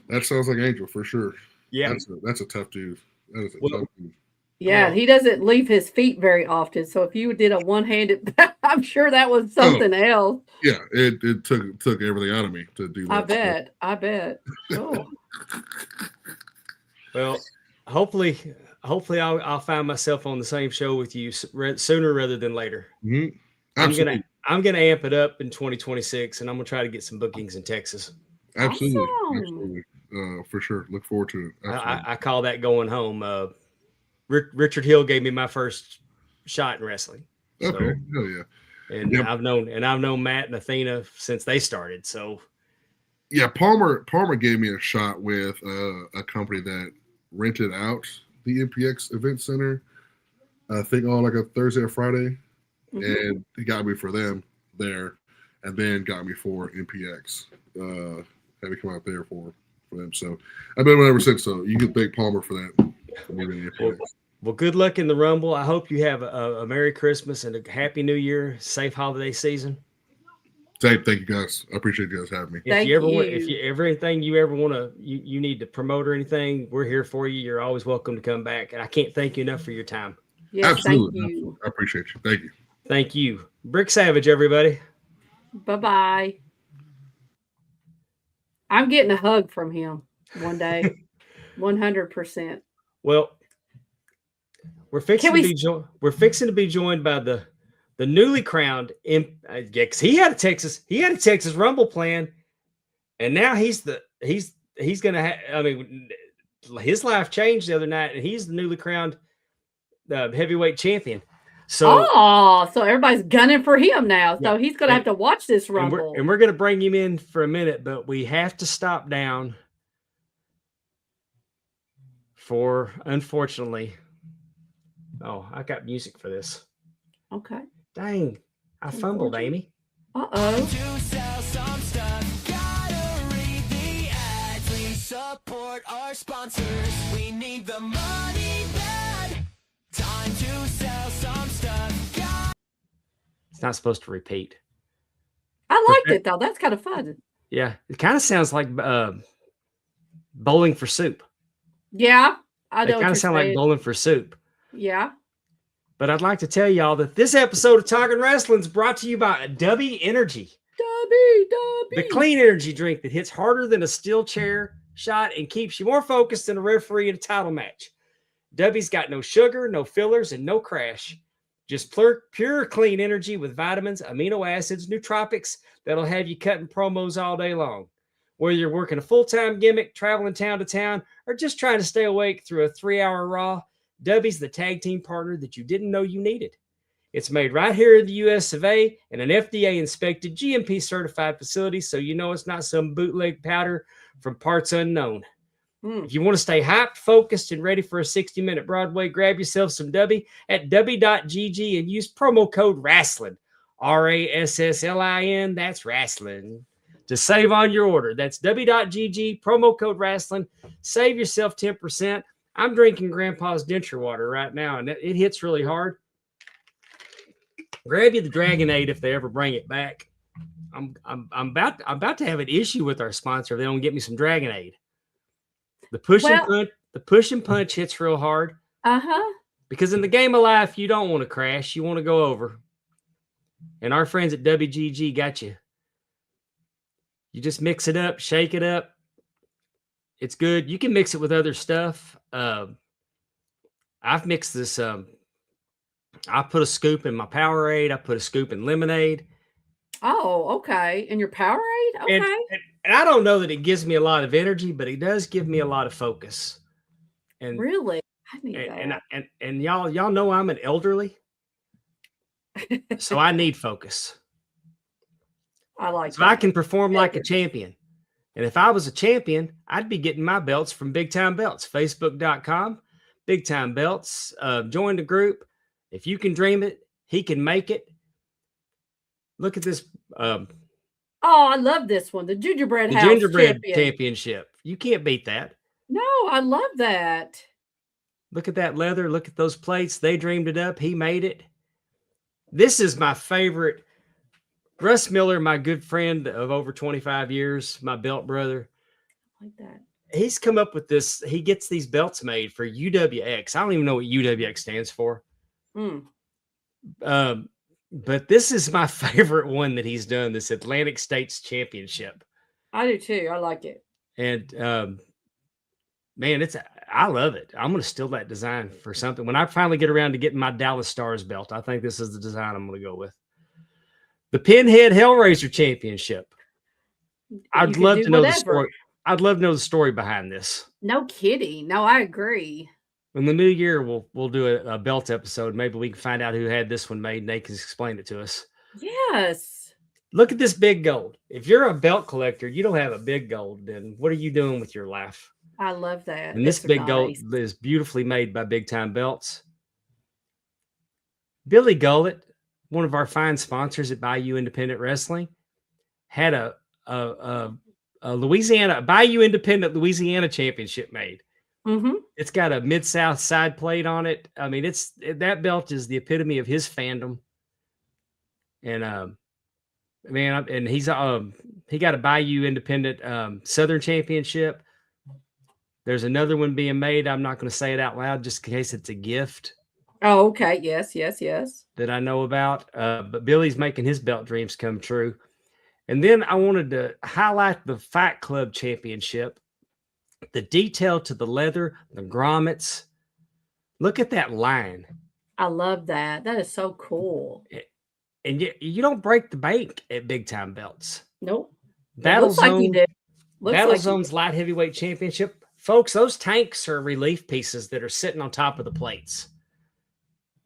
that sounds like Angel for sure. Yeah, that's a tough dude. That is a tough dude. Yeah, he doesn't leave his feet very often. So if you did a one-handed, I'm sure that was something else. Yeah, it took everything out of me to do that. I bet. Cool. Well, hopefully I'll find myself on the same show with you sooner rather than later. Mm-hmm. I'm gonna amp it up in 2026, and I'm gonna try to get some bookings in Texas. Absolutely. Awesome. Absolutely. for sure. Look forward to it. I call that going home. Richard Hill gave me my first shot in wrestling. So, okay, hell yeah. And yep. I've known Matt and Athena since they started. So yeah, Palmer gave me a shot with a company that rented out the MPX event center. I think on like a Thursday or Friday, and he got me for them there, and then got me for MPX. Had to come out there for them. So I've been with ever since. So you can thank Palmer for that. Well, good luck in the Rumble. I hope you have a Merry Christmas and a Happy New Year, safe holiday season. Thank you guys. I appreciate you guys having me. If you everything you ever want to, you need to promote or anything, we're here for you. You're always welcome to come back. And I can't thank you enough for your time. Yes, absolutely. Thank you. I appreciate you. Thank you. Thank you. Brick Savage, everybody. Bye-bye. I'm getting a hug from him one day. 100%. Well, we're fixing to be joined by the newly crowned because he had a Texas Rumble plan, and now he's gonna have. I mean, his life changed the other night, and he's the newly crowned heavyweight champion. So, so everybody's gunning for him now. So he's gonna have to watch this Rumble, and we're gonna bring him in for a minute, but we have to stop down for, unfortunately. Oh, I got music for this. Okay. Dang, I fumbled, Amy. Uh-oh. To sell some stuff, gotta read the ads. We support our sponsors. We need the money bad. Time to sell some stuff. It's not supposed to repeat. I liked it though. That's kind of fun. Yeah, it kind of sounds like bowling for soup. Yeah, I know. It kind of sounds like bowling for soup. Yeah. But I'd like to tell y'all that this episode of Talking Rasslin is brought to you by W Energy. W. The clean energy drink that hits harder than a steel chair shot and keeps you more focused than a referee in a title match. W's got no sugar, no fillers, and no crash. Just pure clean energy with vitamins, amino acids, nootropics that'll have you cutting promos all day long. Whether you're working a full-time gimmick, traveling town to town, or just trying to stay awake through a 3-hour Raw, W's the tag team partner that you didn't know you needed. It's made right here in the U.S. of A. in an FDA-inspected, GMP-certified facility, so you know it's not some bootleg powder from parts unknown. If you want to stay hyped, focused, and ready for a 60-minute Broadway, grab yourself some W at W.GG and use promo code RASSLIN, RASSLIN, that's Rasslin, to save on your order. That's W.GG, promo code RASSLIN. Save yourself 10%. I'm drinking Grandpa's denture water right now, and it hits really hard. Grab you the Dragonade if they ever bring it back. I'm about to have an issue with our sponsor if they don't get me some Dragonade. The push and punch hits real hard. Because in the game of life, you don't want to crash, you want to go over. And our friends at WGG got you. You just mix it up, shake it up. It's good. You can mix it with other stuff. I've mixed this. I put a scoop in my Powerade. I put a scoop in lemonade. Oh, okay. In your Powerade? Okay. And I don't know that it gives me a lot of energy, but it does give me a lot of focus. And really, I need that. And y'all know I'm an elderly, so I need focus. I like. So I can perform like a champion. And if I was a champion, I'd be getting my belts from Big Time Belts, Facebook.com, Big Time Belts. Join the group. If you can dream it, he can make it. Look at this. I love this one. The Gingerbread House Gingerbread Championship. You can't beat that. No, I love that. Look at that leather. Look at those plates. They dreamed it up. He made it. This is my favorite. Russ Miller, my good friend of over 25 years, my belt brother. I like that. He's come up with this. He gets these belts made for UWX. I don't even know what UWX stands for. But this is my favorite one that he's done, this Atlantic States Championship. I do too. I like it. And man, I love it. I'm going to steal that design for something. When I finally get around to getting my Dallas Stars belt, I think this is the design I'm going to go with. The Pinhead Hellraiser Championship. I'd love to know the story. I'd love to know the story behind this. No kidding. No, I agree. In the new year, we'll do a belt episode. Maybe we can find out who had this one made, and they can explain it to us. Yes. Look at this big gold. If you're a belt collector, you don't have a big gold, then what are you doing with your life? I love that. And this It's big nice. gold is beautifully made by Big Time Belts. Billy Gullett, one of our fine sponsors at Bayou Independent Wrestling, had a Bayou Independent Louisiana championship made. Mm-hmm. It's got a Mid-South side plate on it. I mean, that belt is the epitome of his fandom. And man, and he got a Bayou Independent Southern Championship. There's another one being made. I'm not going to say it out loud just in case it's a gift. Oh, okay. Yes. That I know about. But Billy's making his belt dreams come true. And then I wanted to highlight the Fight Club Championship. The detail to the leather, the grommets. Look at that line. I love that. That is so cool. And you don't break the bank at Big Time Belts. Nope. Battle looks like you Zone, did. Looks Battle like you Zone's Light Heavyweight Championship. Folks, those tanks are relief pieces that are sitting on top of the plates.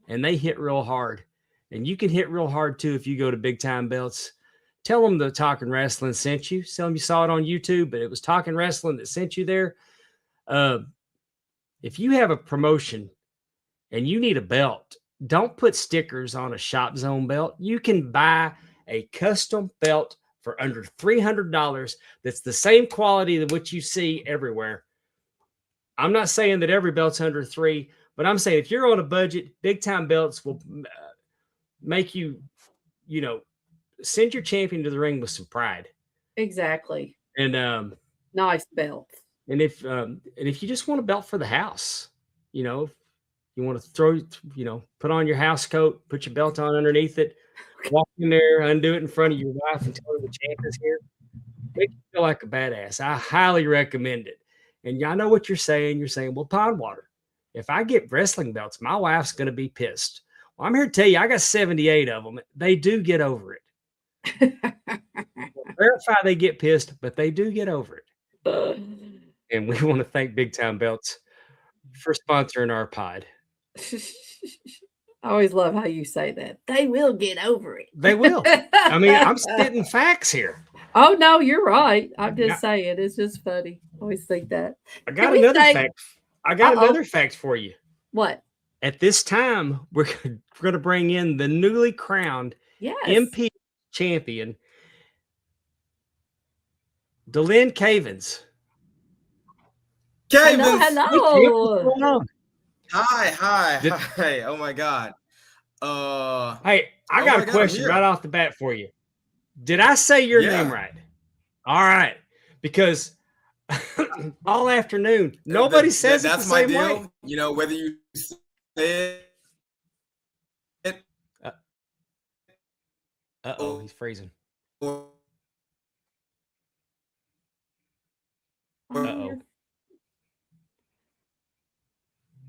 And they hit real hard. And you can hit real hard too if you go to Big Time Belts. Tell them the Talking Rasslin sent you. Tell them you saw it on YouTube, but it was Talking Rasslin that sent you there. If you have a promotion and you need a belt, don't put stickers on a Shop Zone belt. You can buy a custom belt for under $300 that's the same quality that what you see everywhere. I'm not saying that every belt's under $300, but I'm saying if you're on a budget, Big Time Belts will make you, send your champion to the ring with some pride. Exactly. And nice belt. And if you just want a belt for the house, you want to throw, put on your house coat, put your belt on underneath it, walk in there, undo it in front of your wife and tell her the champ is here. Make you feel like a badass. I highly recommend it. And I know what you're saying. You're saying, well, Pondwater, if I get wrestling belts, my wife's going to be pissed. Well, I'm here to tell you, I got 78 of them. They do get over it. Verify they get pissed, but they do get over it. And we want to thank Big Time Belts for sponsoring our pod. I always love how you say that. They will get over it. They will. I mean, I'm spitting facts here. Oh, no, you're right. I'm just saying. It's just funny. I always think that. I got another fact. I got another fact for you. What? At this time, we're going to bring in the newly crowned MPX champion, Delynn Cavens. Hello. Hi. Oh my God. Hey, I got a question right off the bat for you. Did I say your name right? All right. Because all afternoon, nobody says it the same way. Whether you say it. Uh-oh, he's freezing. Uh-oh.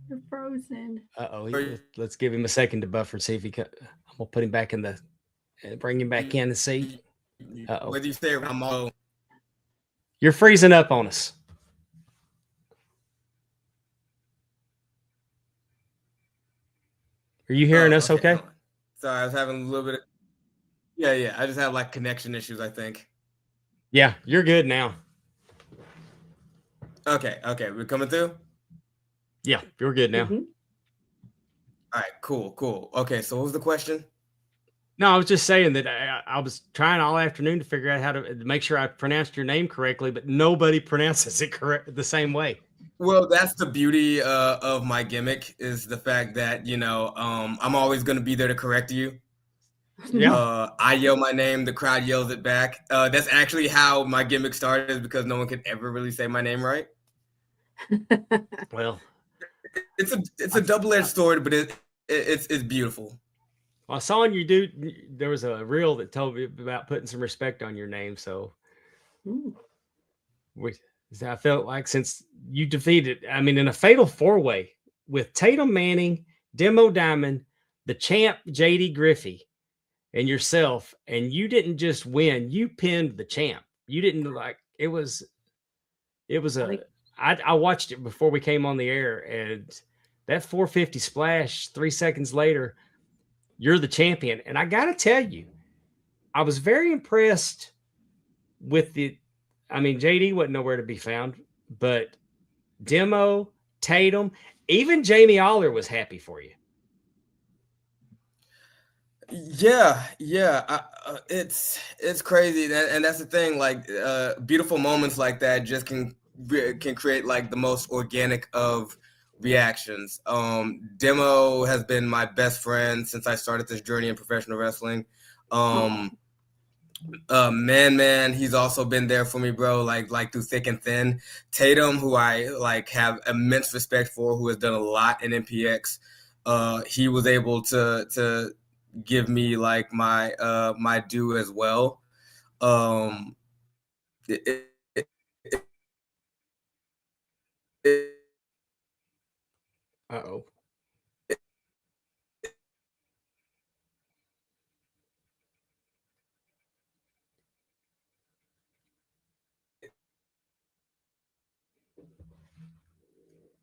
You're frozen. Uh-oh. Let's give him a second to buffer and see if he can. I'm going to put him back in bring him back in and see. Uh-oh. Whether you say I'm all. You're freezing up on us. Are you hearing us okay? Sorry, I was having a little bit of... Yeah. I just have like connection issues, I think. Yeah, you're good now. Okay. We're coming through? Yeah, you're good now. Mm-hmm. All right, cool. Okay, so what was the question? No, I was just saying that I was trying all afternoon to figure out how to make sure I pronounced your name correctly, but nobody pronounces it correct the same way. Well, that's the beauty of my gimmick is the fact that, I'm always going to be there to correct you. Yeah. I yell my name, the crowd yells it back. That's actually how my gimmick started, is because no one could ever really say my name right. Well, it's a double-edged sword, but it's beautiful. I saw on you there was a reel that told me about putting some respect on your name. So I felt like since you defeated, in a fatal 4-way with Tatum Manning, Demo Diamond, the champ, JD Griffey, and yourself, and you didn't just win, you pinned the champ. You didn't it was It was I watched it before we came on the air, and that 450 splash 3 seconds later, you're the champion. And I got to tell you, I was very impressed with JD wasn't nowhere to be found, but Demo, Tatum, even Jamie Aller was happy for you. Yeah, it's crazy, and that's the thing. Like, beautiful moments like that just can create like the most organic of reactions. Demo has been my best friend since I started this journey in professional wrestling. Man, he's also been there for me, bro. Like through thick and thin. Tatum, who I like have immense respect for, who has done a lot in MPX. He was able to give me like my my due as well. Uh-oh.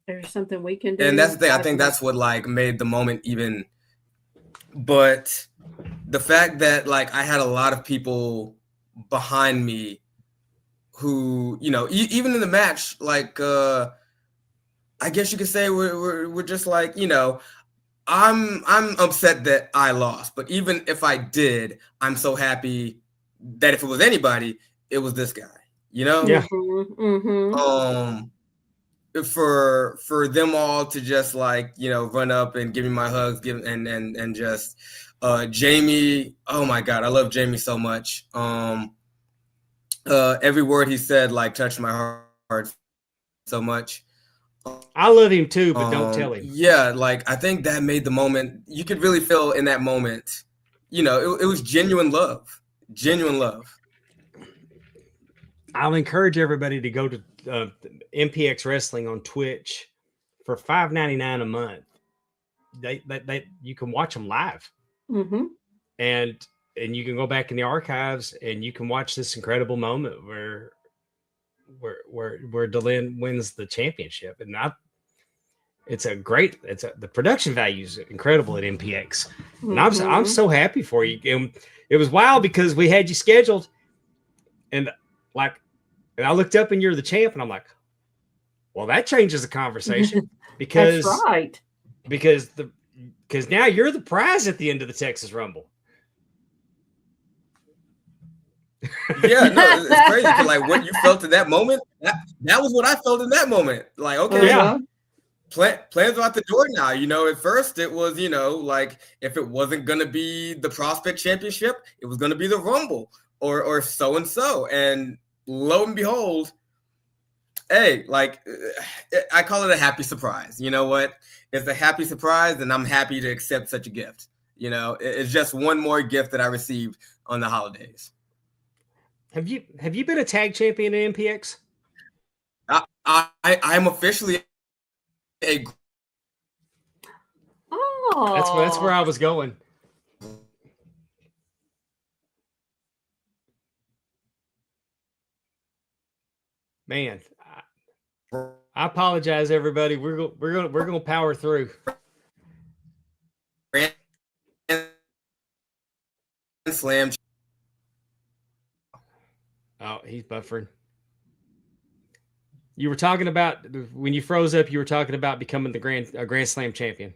There's something we can do. And that's the thing. I think that's what like made the moment even. But the fact that like I had a lot of people behind me who, you know, even in the match, like I guess you could say we're just like, you know, I'm upset that I lost, but even if I did, I'm so happy that if it was anybody, it was this guy, you know? Yeah. For them all to just like, you know, run up and give me my hugs, and just Jamie, oh my God, I love Jamie so much. Every word he said like touched my heart so much. I love him too, but don't tell him. Yeah, like I think that made the moment. You could really feel in that moment, you know, it was genuine love. Genuine love. I'll encourage everybody to go to MPX Wrestling on Twitch for $5.99 a month. They you can watch them live, and you can go back in the archives and you can watch this incredible moment where Delynn wins the championship. And the production value is incredible at MPX, and I'm so happy for you. And it was wild because we had you scheduled, and I looked up and you're the champ, and I'm like, well, that changes the conversation because that's right. Because now you're the prize at the end of the Texas Rumble. Yeah, no, it's crazy. Like what you felt in that moment, that was what I felt in that moment. Like, okay, plans are out the door now. You know, at first it was, you know, like if it wasn't gonna be the Prospect Championship, it was gonna be the Rumble or so and so. And lo and behold, hey, like I call it a happy surprise. You know what? It's a happy surprise, and I'm happy to accept such a gift. You know, it's just one more gift that I received on the holidays. Have you been a tag champion in MPX? I'm officially a. Oh, that's where I was going. Man, I apologize, everybody. We're gonna power through. Slam. Oh, he's buffering. You were talking about when you froze up. You were talking about becoming the Grand Slam champion.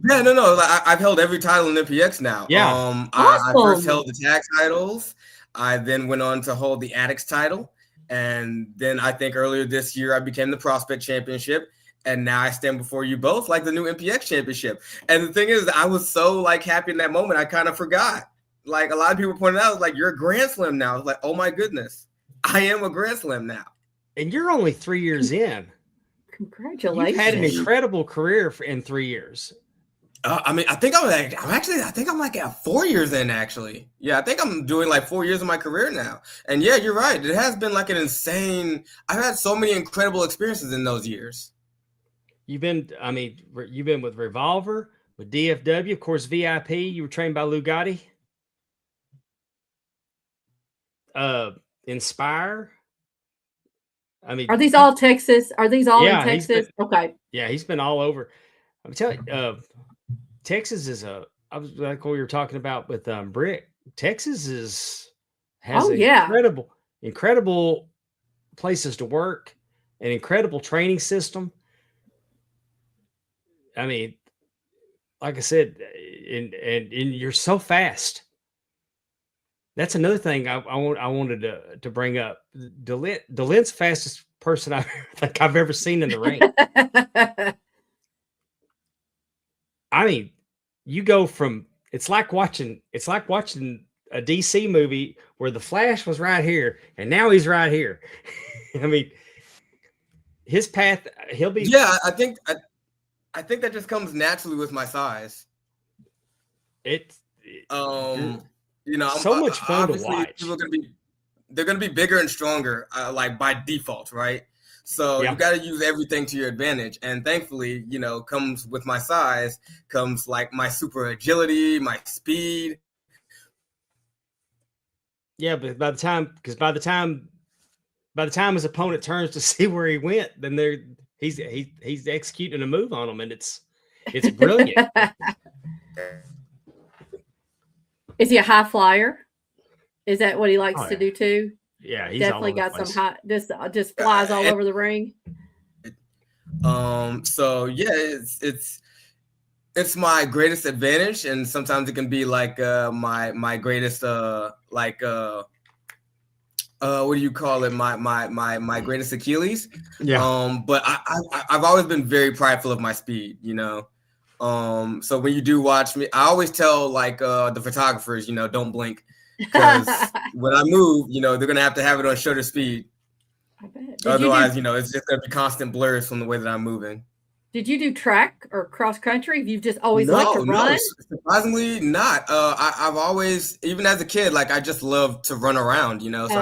Yeah, no. I've held every title in MPX now. Yeah, awesome. I first held the tag titles. I then went on to hold the Addicts title, and then I think earlier this year I became the Prospect Championship, and now I stand before you both like the new MPX Championship. And the thing is, I was so like happy in that moment, I kind of forgot. Like a lot of people pointed out, like, you're a Grand Slam now. I was like, oh my goodness, I am a Grand Slam now. And you're only 3 years in. Congratulations! You've had an incredible career in 3 years. I mean, I think I'm like at 4 years in, actually. Yeah, I think I'm doing like 4 years of my career now. And yeah, you're right. It has been like an insane. I've had so many incredible experiences in those years. You've been with Revolver, with DFW, of course, VIP. You were trained by Lou Gotti. Inspire. I mean, are these all Texas? Are these all in Yeah, Texas? Okay. yeah, he's been all over. I'm telling you, Texas is I was like what we were talking about with Brick. Texas has Oh, yeah. incredible places to work, an incredible training system. I mean, like I said, and you're so fast. That's another thing I wanted to bring up. Delyn's the fastest person I think I've ever seen in the ring. I mean, you go from it's like watching a DC movie where the Flash was right here and now he's right here. I mean, his path, he'll be. Yeah, I think that just comes naturally with my size. You know, so much fun to watch. People they're gonna be bigger and stronger, like by default, right? So you got to use everything to your advantage. And thankfully, you know, comes with my size, comes like my super agility, my speed. Yeah, but by the time his opponent turns to see where he went, then he's executing a move on him, and it's brilliant. Is he a high flyer? Is that what he likes to do too? Yeah, he's definitely got some high. Just flies all over the ring. So yeah, it's my greatest advantage, and sometimes it can be like my greatest what do you call it? My greatest Achilles. Yeah. But I've always been very prideful of my speed, you know. So when you do watch me, I always tell like the photographers, you know, don't blink, because when I move, you know, they're gonna have it on shutter speed. I bet. Otherwise, you know, it's just gonna be constant blurs from the way that I'm moving. Did you do track or cross country? You've just always liked to run? No, surprisingly not. I've always, even as a kid, like I just loved to run around, you know. So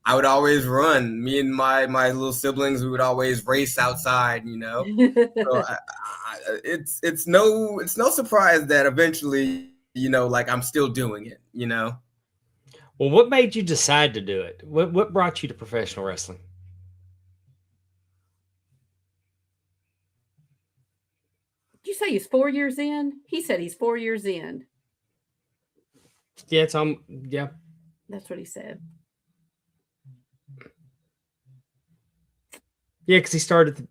I would always run. Me and my little siblings, we would always race outside, you know. So it's no surprise that eventually, you know, like I'm still doing it, you know. Well, what made you decide to do it? What brought you to professional wrestling? Did you say he's 4 years in? He said he's 4 years in. Yeah, it's yeah. That's what he said. Yeah, because he started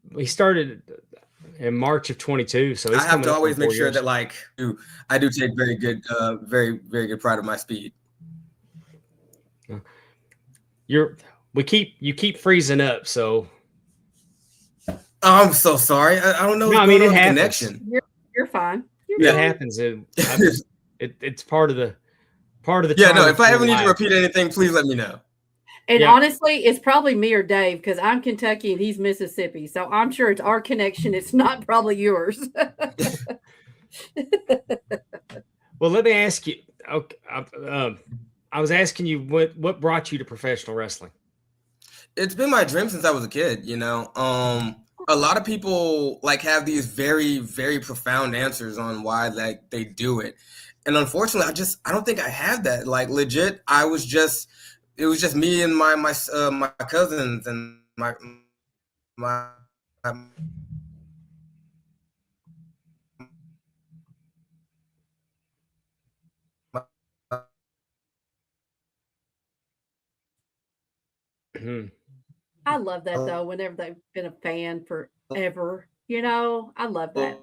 in March of 22. So I have to always make sure that like I do take very good, very good pride of my speed. You keep freezing up, so. Oh, I'm so sorry. I don't know. No, I mean, it happens. Connection. You're fine. It happens. It's part of the. Yeah, no. If I ever need to repeat anything, please let me know. And honestly, it's probably me or Dave, because I'm Kentucky and he's Mississippi. So I'm sure it's our connection. It's not probably yours. Well, let me ask you. Okay, I was asking you what brought you to professional wrestling. It's been my dream since I was a kid. You know, a lot of people like have these very, very profound answers on why like they do it, and unfortunately, I don't think I have that. Like legit, it was just me and my cousins and my I love that though. Whenever they've been a fan forever, you know, I love that.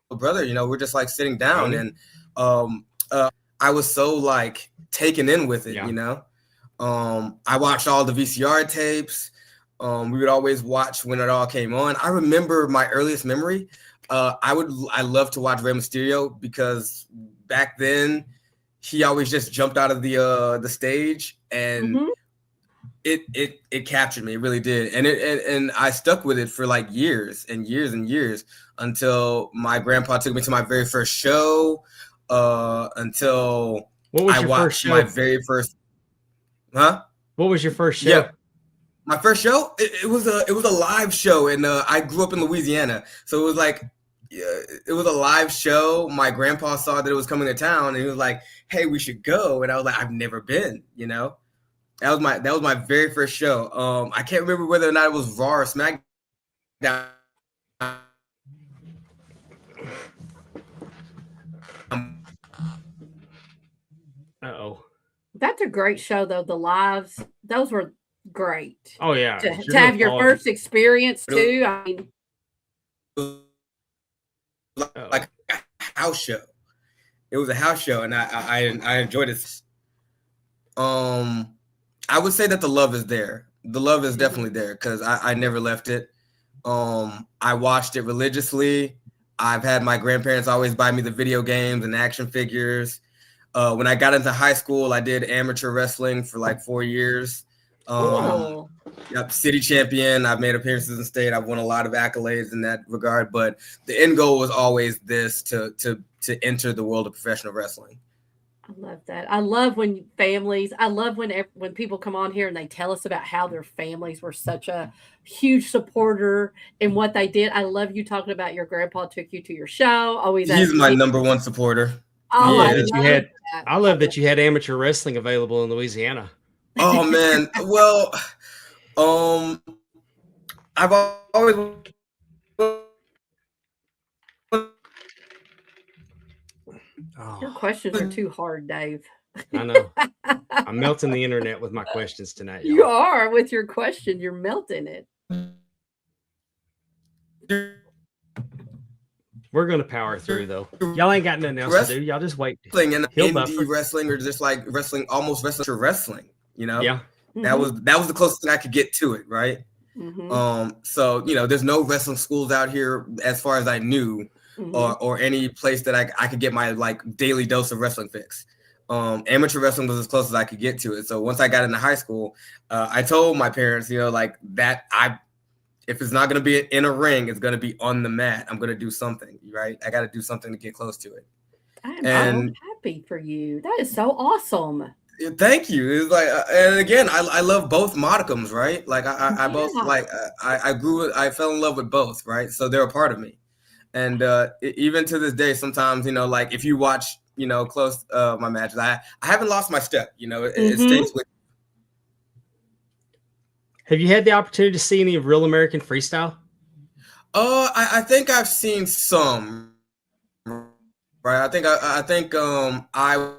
Brother, you know, we're just like sitting down, and I was so like taken in with it, you know. I watched all the VCR tapes. We would always watch when it all came on. I remember my earliest memory. I love to watch Rey Mysterio, because back then he always just jumped out of the stage, and it captured me. It really did, and I stuck with it for like years and years and years, until my grandpa took me to my very first show. Until I watched my very first. Huh? What was your first show? Yeah, my first show. It was a live show, and I grew up in Louisiana, so it was like it was a live show. My grandpa saw that it was coming to town, and he was like, "Hey, we should go." And I was like, "I've never been," you know. That was my very first show. I can't remember whether or not it was Raw or SmackDown. Uh-oh. That's a great show, though. The lives, those were great. Oh, yeah. To have your first experience, too. I mean, like a house show. It was a house show, and I enjoyed it. I would say that the love is there. The love is definitely there because I never left it. I watched it religiously. I've had my grandparents always buy me the video games and action figures. When I got into high school, I did amateur wrestling for like 4 years. cool. Yep, city champion. I've made appearances in state. I've won a lot of accolades in that regard. But the end goal was always this: to enter the world of professional wrestling. I love that. I love when families. I love when people come on here and they tell us about how their families were such a huge supporter in what they did. I love you talking about your grandpa took you to your show. Always, He's my number one supporter. Oh, yeah, I love that you had amateur wrestling available in Louisiana. Oh man, well, I've always. Your questions are too hard, Dave. I know. I'm melting the internet with my questions tonight. Y'all. You are with your question. You're melting it. We're gonna power through though. Y'all ain't got nothing else to do. Y'all just wait. And indie wrestling, or just like wrestling, almost wrestling. You know, yeah. That was the closest thing I could get to it, right? Mm-hmm. So there's no wrestling schools out here as far as I knew, or any place that I could get my like daily dose of wrestling fix. Amateur wrestling was as close as I could get to it. So once I got into high school, I told my parents, like that if it's not going to be in a ring, it's going to be on the mat. I'm going to do something, right? I got to do something to get close to it. I'm so happy for you. That is so awesome. Thank you. It's like, and again, I love both modicums, right? Like I both like I fell in love with both, right? So they're a part of me, and even to this day, sometimes like if you watch close my matches, I haven't lost my step. It stays with. Have you had the opportunity to see any of Real American Freestyle? I think I've seen some. Right. I think I.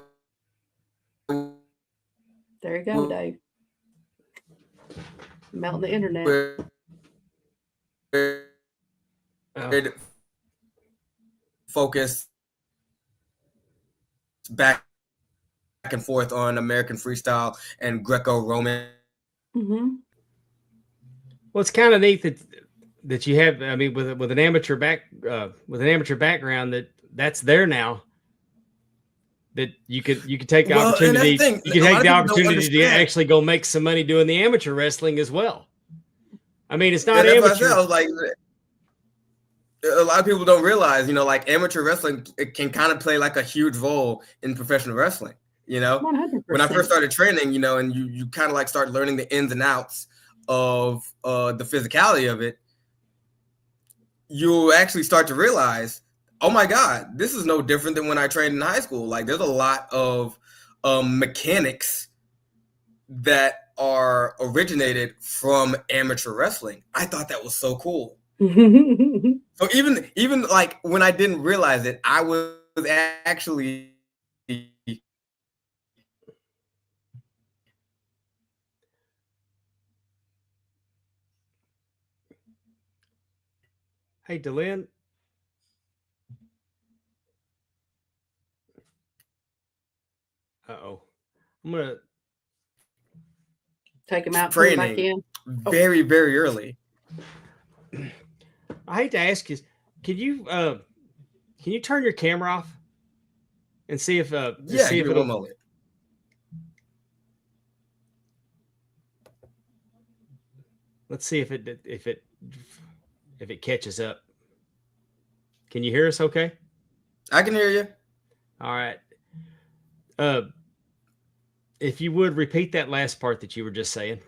There you go, Dave. Melting the internet. Focus back and forth on American Freestyle and Greco-Roman. Mm-hmm. Well, it's kind of neat that you have. I mean, with an amateur background, that's there now. That you could take the opportunity. You could take the opportunity to actually go make some money doing the amateur wrestling as well. I mean, it's not amateur. Like a lot of people don't realize, like amateur wrestling, it can kind of play like a huge role in professional wrestling. 100%. When I first started training, and you kind of like start learning the ins and outs of the physicality of it, you'll actually start to realize, oh my God, this is no different than when I trained in high school. Like there's a lot of mechanics that are originated from amateur wrestling. I thought that was so cool. So even like when I didn't realize it, I was actually Hey, Delynn. Uh-oh. I'm going to take him out. Training very, very early. I hate to ask you, can you turn your camera off and see if give me one moment. Let's see if it catches up. Can you hear us okay? I can hear you. All right. If you would repeat that last part that you were just saying.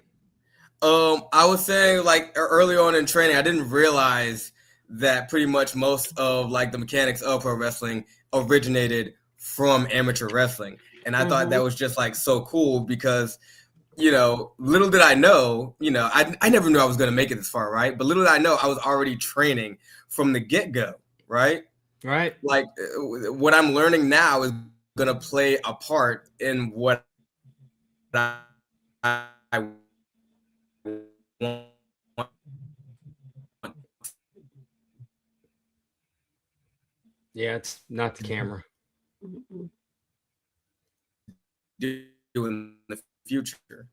I was saying like early on in training, I didn't realize that pretty much most of like the mechanics of pro wrestling originated from amateur wrestling. And I thought that was just like so cool because, you know, little did I know, you know, I never knew I was going to make it this far, right? But little did I know I was already training from the get-go, right? Right. Like what I'm learning now is going to play a part in what I want. Yeah, it's not the camera. Do in the future.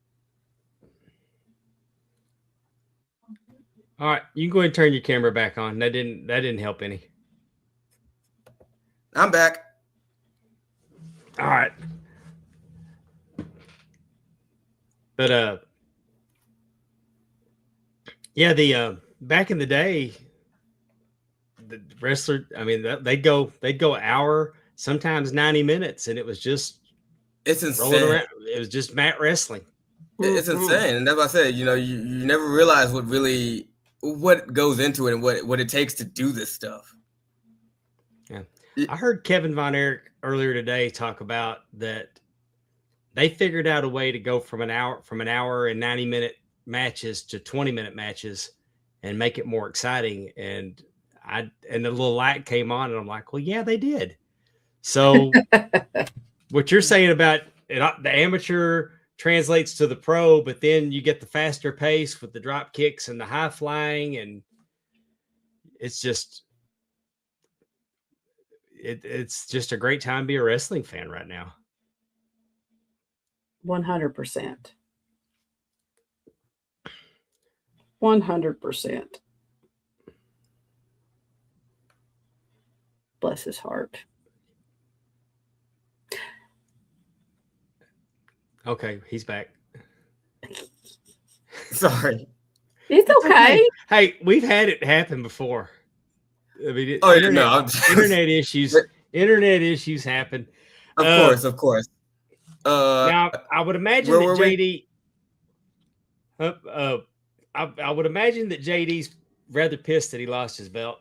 All right, you can go ahead and turn your camera back on. That didn't help any. I'm back. All right. But yeah, the back in the day, the wrestler, I mean, they'd go an hour, sometimes 90 minutes, and it was just it's insane. Rolling around. It was just mat wrestling. It's insane, and that's what I said. You know, you never realize what goes into it and what it takes to do this stuff. Yeah, I heard Kevin Von Erich earlier today talk about that. They figured out a way to go from an hour and 90-minute matches to 20-minute matches and make it more exciting. And the little light came on, and I'm like, well, yeah, they did. So what you're saying about it, the amateur translates to the pro, but then you get the faster pace with the drop kicks and the high flying, and it's just a great time to be a wrestling fan right now. 100%. 100%. Bless his heart. Okay, he's back. Sorry. It's okay. Hey, we've had it happen before. I mean, internet issues. Internet issues happen. Of course. Now, I would imagine that JD. I would imagine that JD's rather pissed that he lost his belt.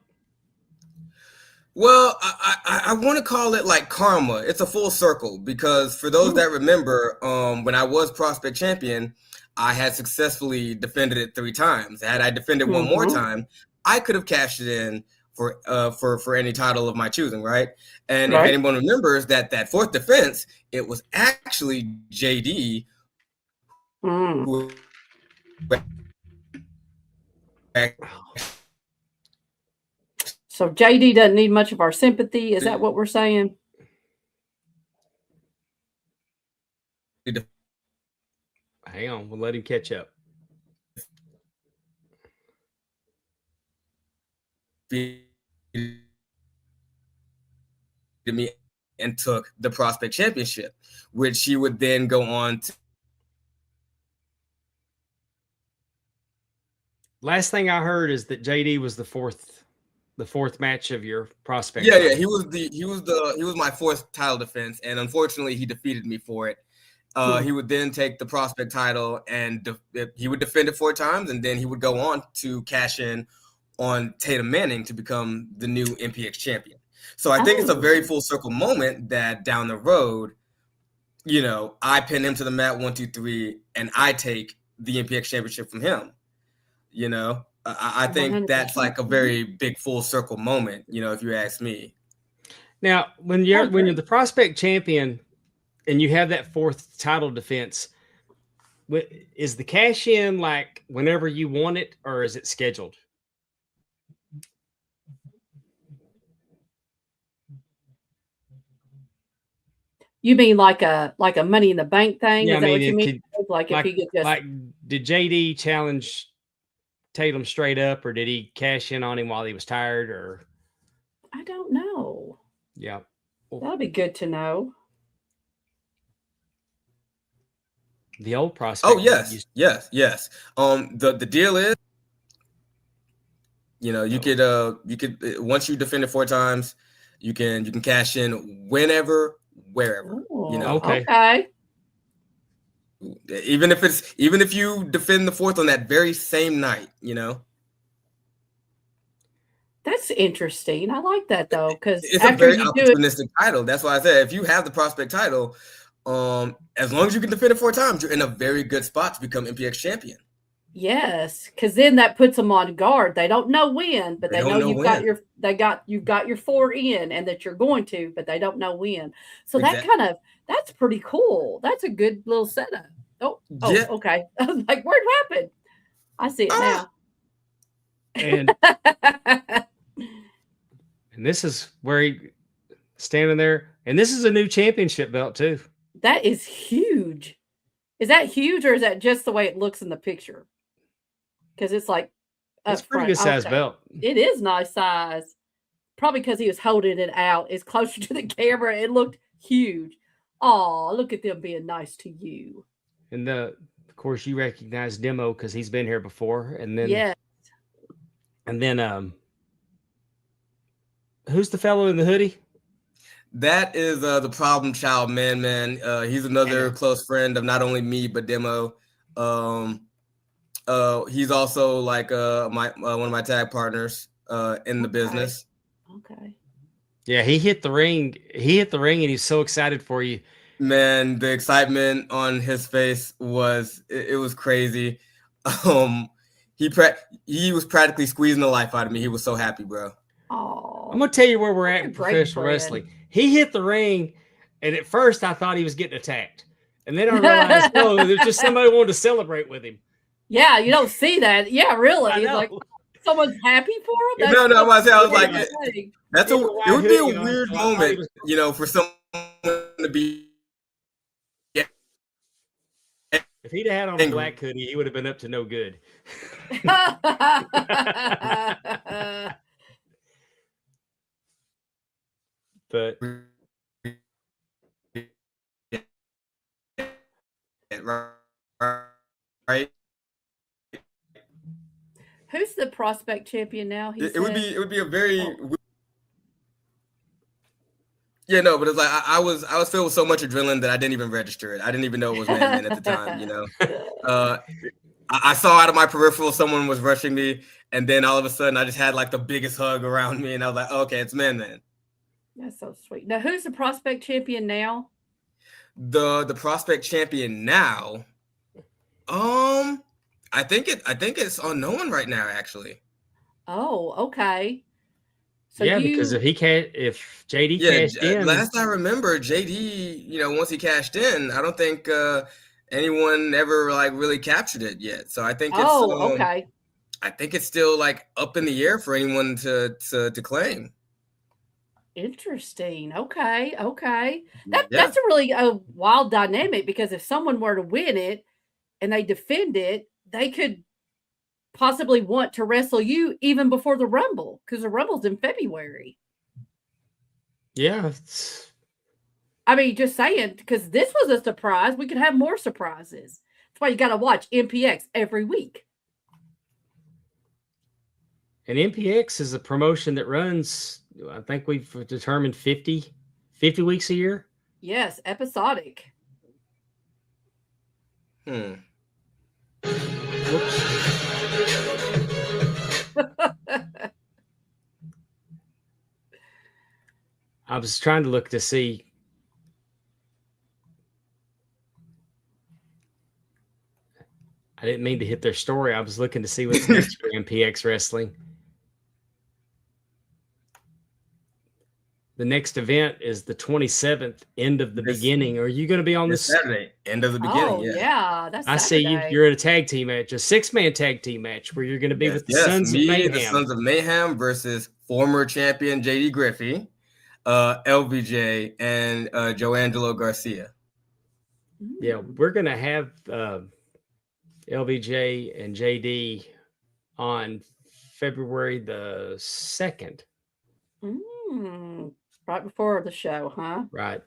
Well, I want to call it like karma. It's a full circle because for those that remember, when I was prospect champion, I had successfully defended it 3 times. Had I defended one more time, I could have cashed it in for any title of my choosing, right? And if anyone remembers that 4th defense, it was actually JD who So JD doesn't need much of our sympathy. Is that what we're saying? Hang on, we'll let him catch up. Me and took the prospect championship, which he would then go on to. Last thing I heard is that JD was the fourth match of your prospect. Yeah, he was my 4th title defense, and unfortunately he defeated me for it. He would then take the prospect title and he would defend it 4 times, and then he would go on to cash in on Tatum Manning to become the new MPX champion. So I think it's a very full circle moment that down the road, you know, I pin him to the mat 1, 2, 3, and I take the MPX championship from him. You know, I think 100%. That's like a very big full circle moment, you know, if you ask me. Now, when you're the prospect champion and you have that 4th title defense, is the cash in like whenever you want it, or is it scheduled? You mean like a Money in the Bank thing? Yeah, is that what you mean? If he could just did JD challenge Tatum straight up, or did he cash in on him while he was tired? Or I don't know. Yeah, that'd be good to know. The old prospect. Oh yes. The deal is, you know, you could once you defend it 4 times, you can cash in whenever, wherever. Ooh, you know. Okay. Even if you defend the 4th on that very same night, you know. That's interesting. I like that though, because it's a very opportunistic title. That's why I said if you have the prospect title, as long as you can defend it 4 times, you're in a very good spot to become MPX champion. Yes, because then that puts them on guard. They don't know when, but they know you've got your 4 in, and that you're going to, but they don't know when. So Exactly. that's pretty cool. That's a good little setup. Oh, Yeah. okay. I was like, where'd it happen? I see it now. And this is where he standing there, and this is a new championship belt too. That is huge. Is that huge, or is that just the way it looks in the picture? Because it's like it's pretty good size belt. It is nice size. Probably because he was holding it out. It's closer to the camera. It looked huge. Oh, look at them being nice to you. And of course, you recognize Demo because he's been here before. And then who's the fellow in the hoodie? That is the problem child, man. He's another close friend of not only me but Demo. He's also like one of my tag partners in the business. Okay. Yeah, he hit the ring. He hit the ring, and he's so excited for you. Man, the excitement on his face was crazy. He was practically squeezing the life out of me. He was so happy, bro. Oh, I'm gonna tell you where we're at in professional wrestling. He hit the ring, and at first I thought he was getting attacked, and then I realized, no, there's just somebody wanted to celebrate with him. Yeah, you don't see that. Yeah, really. He's like, someone's happy for him. No, I was like, it would be a weird moment, for someone to be. If he'd had on a black hoodie, he would have been up to no good. But right. Who's the prospect champion now? It would be a very but it's like I was filled with so much adrenaline that I didn't even register it. I didn't even know it was Man at the time, I saw out of my peripheral someone was rushing me, and then all of a sudden I just had like the biggest hug around me, and I was like, okay, it's Man. That's so sweet. Now, who's the prospect champion now? The prospect champion now, I think it's unknown right now, actually. Oh, okay. So because if JD cashed in, last I remember, JD, once he cashed in, I don't think anyone ever like really captured it yet. So I think okay. I think it's still like up in the air for anyone to claim. Interesting. Okay. That's a really wild dynamic, because if someone were to win it and they defend it, they could possibly want to wrestle you even before the Rumble, because the Rumble's in February. Yeah. I mean, just saying, because this was a surprise. We could have more surprises. That's why you got to watch MPX every week. And MPX is a promotion that runs, I think we've determined 50 weeks a year. Yes, episodic. Whoops. I was trying to look to see. I didn't mean to hit their story. I was looking to see what's next for MPX Wrestling. The next event is the 27th, end of the beginning. Are you going to be on this Saturday? End of the beginning. Oh, yeah. That's I see you. You're in a tag team match, a 6-man tag team match, where you're going to be with the Sons of Mayhem. The Sons of Mayhem versus former champion JD Griffey, LBJ, and Joangelo Garcia. Yeah, we're going to have LBJ and JD on February the 2nd. Right before the show, huh? Right.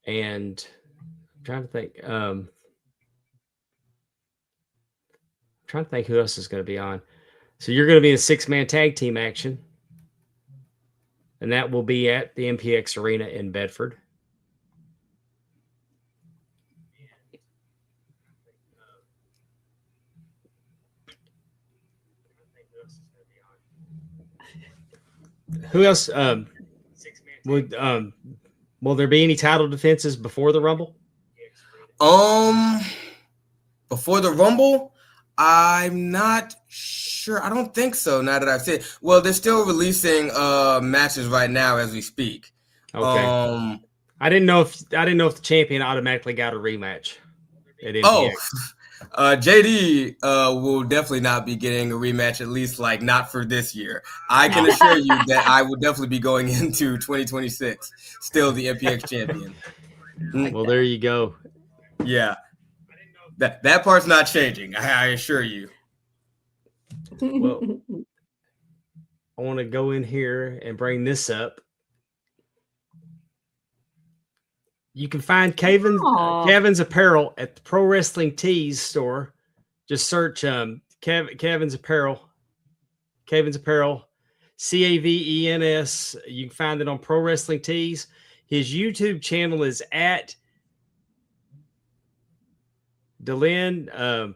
And I'm trying to think. Who else is going to be on. So you're going to be in 6-man tag team action, and that will be at the MPX Arena in Bedford. Who else would Will there be any title defenses before the Rumble? Before the Rumble, I'm not sure. I don't think so. Now that I've said, well, they're still releasing matches right now as we speak. Okay. I didn't know if the champion automatically got a rematch at MPX. JD will definitely not be getting a rematch, at least like not for this year. I can assure you that I will definitely be going into 2026 still the MPX champion. Well, there you go. Yeah. That part's not changing, I assure you. Well, I want to go in here and bring this up. You can find Cavens apparel at the Pro Wrestling Tees store. Just search Cavens apparel. Cavens apparel, Cavens. You can find it on Pro Wrestling Tees. His YouTube channel is at Delynn.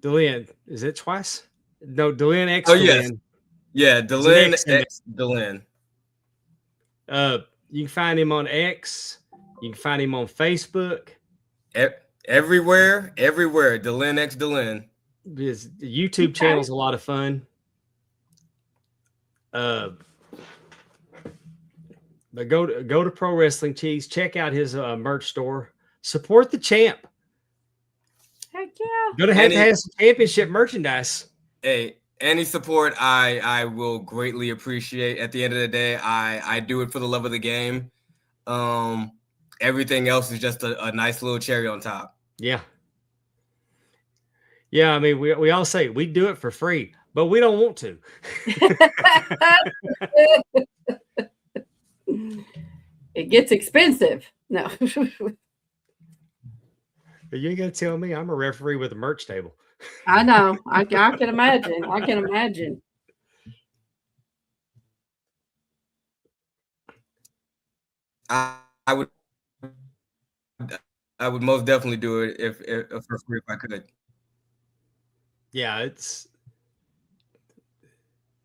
Delynn, is it twice? No, Delynn X. Oh, Delynn. yes. Yeah, Delynn X. Delynn. You can find him on X. You can find him on Facebook. Everywhere. Delynn X. Delynn. His YouTube channel is a lot of fun. But go to Pro Wrestling Tees. Check out his merch store. Support the champ. Heck yeah. Gonna have to have some championship merchandise. Hey, any support I will greatly appreciate. At the end of the day, I do it for the love of the game. Everything else is just a nice little cherry on top. Yeah. Yeah, I mean, we all say we do it for free, but we don't want to. It gets expensive. No. But you ain't gonna tell me I'm a referee with a merch table. I know. I can imagine. I can imagine. I would most definitely do it if for free if I could. Yeah, it's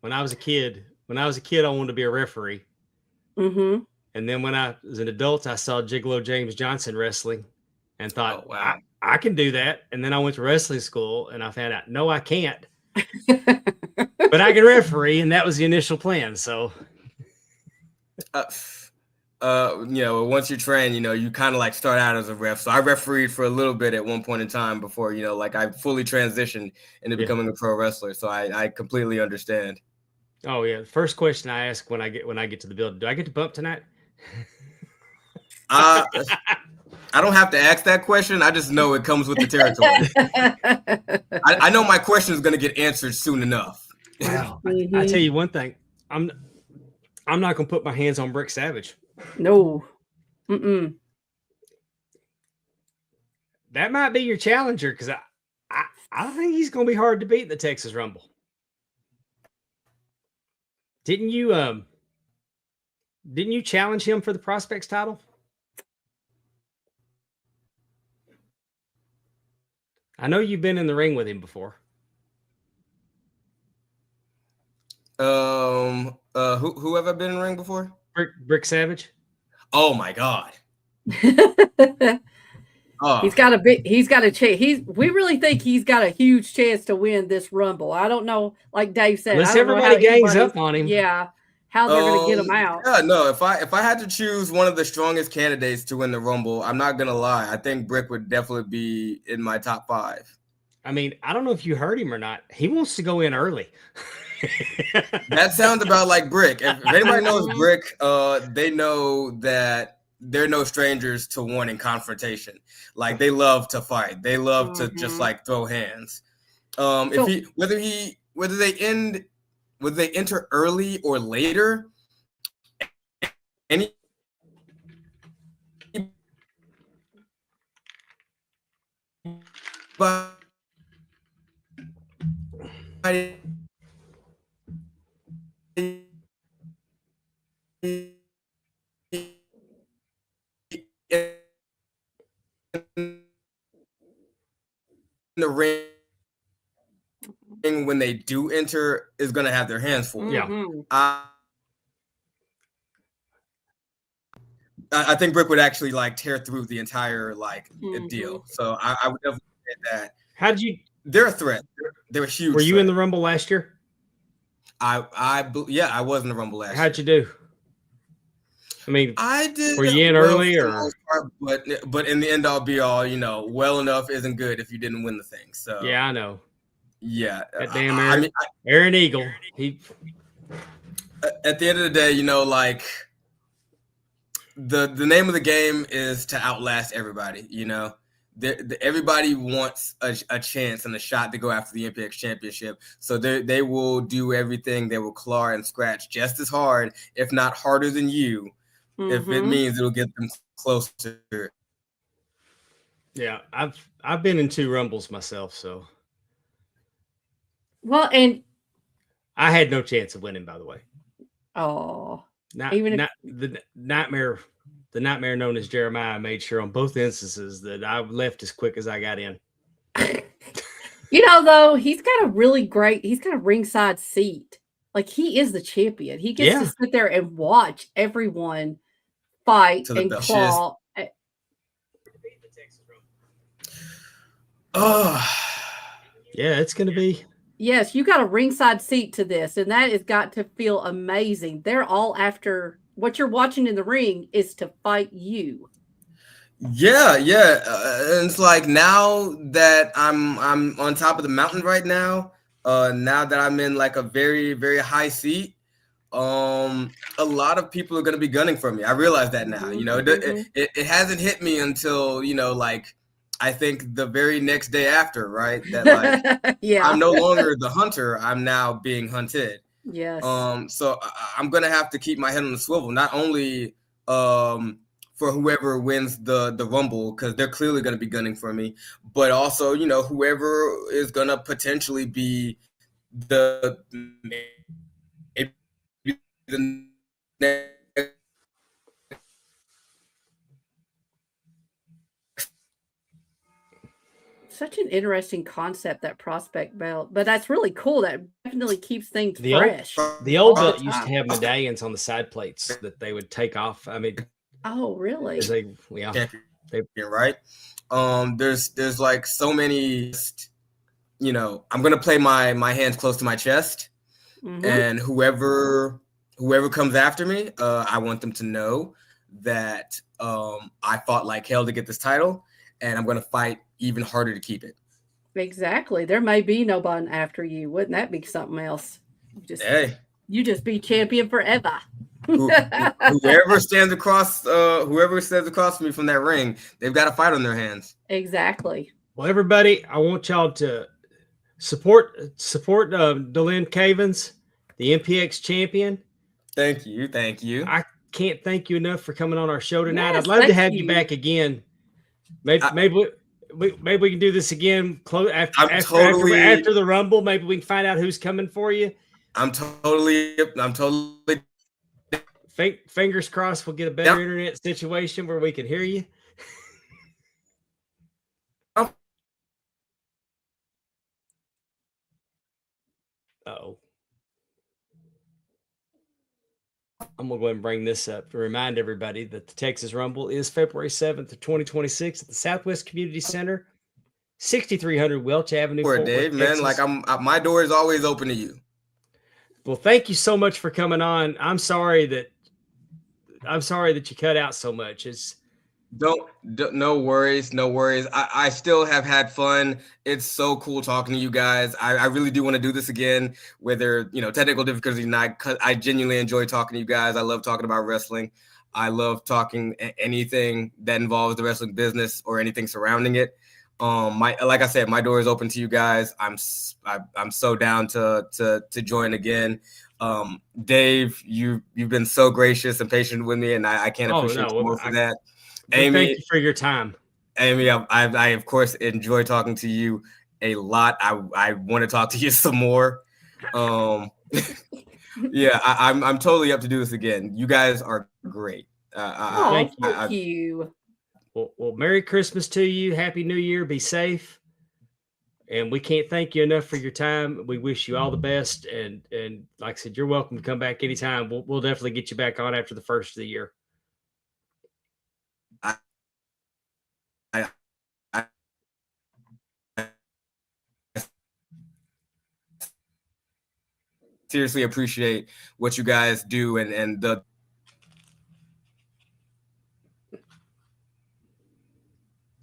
when I was a kid, I wanted to be a referee. Mm-hmm. And then when I was an adult, I saw Gigolo James Johnson wrestling and thought, Oh, wow. I can do that. And then I went to wrestling school and I found out, no, I can't. But I can referee, and that was the initial plan. So once you train, you kind of like start out as a ref. So I refereed for a little bit at one point in time before, like I fully transitioned into becoming a pro wrestler. So I completely understand. Oh yeah. The first question I ask when I get to the building, do I get to bump tonight? I don't have to ask that question. I just know it comes with the territory. I know my question is going to get answered soon enough. Well, I tell you one thing. I'm not going to put my hands on Brick Savage. No. Mm-mm. That might be your challenger, because I think he's going to be hard to beat in the Texas Rumble. Didn't you challenge him for the Prospects title? I know you've been in the ring with him before. Who have I been in the ring before? Brick Savage. Oh my God. He's got a chance. We really think he's got a huge chance to win this Rumble. I don't know, like Dave said, unless everybody gangs up on him. Yeah, how they're going to get him out. Yeah, no. If I had to choose one of the strongest candidates to win the Rumble, I'm not gonna lie. I think Brick would definitely be in my top 5. I mean, I don't know if you heard him or not. He wants to go in early. That sounds about like Brick. If anybody knows Brick, they know that they're no strangers to wanting confrontation. Like, they love to fight. They love to just like throw hands. Whether they enter early or later, any but in the ring when they do enter is going to have their hands full. Yeah. I think Brick would actually like tear through the entire deal. So I would definitely say that. How did you? They're a threat. They're a huge. Were you threat. in the Rumble last year? I was in the Rumble last year. How'd you do? I mean, I did. Were you in early for the or? most part, but in the end all be all, well enough isn't good if you didn't win the thing. So Yeah, I know. Yeah, That damn Aaron Eagle. He. At the end of the day, the name of the game is to outlast everybody. Everybody wants a chance and a shot to go after the MPX championship. So they will do everything. They will claw and scratch just as hard, if not harder than you, if it means it'll get them closer. Yeah, I've been in 2 Rumbles myself, so. Well, and I had no chance of winning, by the way. Oh, the nightmare known as Jeremiah made sure on both instances that I left as quick as I got in. Though he's got a ringside seat. Like, he is the champion. He gets to sit there and watch everyone fight and claw. Oh, yeah, it's going to be. Yes, you got a ringside seat to this, and that has got to feel amazing. They're all after what you're watching in the ring is to fight you. Yeah. And it's like now that I'm on top of the mountain right now, now that I'm in like a very, very high seat, a lot of people are going to be gunning for me. I realize that now. It hasn't hit me until, I think the very next day after, right? That I'm no longer the hunter. I'm now being hunted. Yes. So I'm gonna have to keep my head on the swivel, not only for whoever wins the Rumble, because they're clearly gonna be gunning for me, but also whoever is gonna potentially be the next. Such an interesting concept, that prospect belt, but that's really cool. That definitely keeps things fresh. The old belt used to have medallions on the side plates that they would take off. I mean, oh really? You're right. There's like so many. I'm gonna play my hands close to my chest, and whoever comes after me, I want them to know that I fought like hell to get this title, and I'm gonna fight even harder to keep it. Exactly. There may be no one after you. Wouldn't that be something else? You just be champion forever. Whoever stands across from me from that ring, they've got a fight on their hands. Exactly. Well, everybody, I want y'all to support Delynn Cavens, the MPX champion. Thank you. I can't thank you enough for coming on our show tonight. I'd love to have you back again. Maybe we can do this again after the Rumble. Maybe we can find out who's coming for you. I'm totally. Fingers crossed we'll get a better internet situation where we can hear you. Uh-oh. I'm going to go ahead and bring this up to remind everybody that the Texas Rumble is February 7th of 2026 at the Southwest Community Center, 6300 Welch Avenue. Fort Dave, man, like my door is always open to you. Well, thank you so much for coming on. I'm sorry that you cut out so much. No worries. I still have had fun. It's so cool talking to you guys. I really do want to do this again, whether technical difficulties or not. I genuinely enjoy talking to you guys. I love talking about wrestling. I love talking anything that involves the wrestling business or anything surrounding it. Like I said, my door is open to you guys. I'm so down to join again. Dave, you've been so gracious and patient with me, and I can't appreciate you more for that. Amy, thank you for your time. Amy, I of course enjoy talking to you a lot. I want to talk to you some more. Yeah, I'm totally up to do this again. You guys are great. Thank you. Well, Merry Christmas to you. Happy New Year. Be safe. And we can't thank you enough for your time. We wish you all the best. And like I said, you're welcome to come back anytime. We'll definitely get you back on after the first of the year. seriously appreciate what you guys do and the.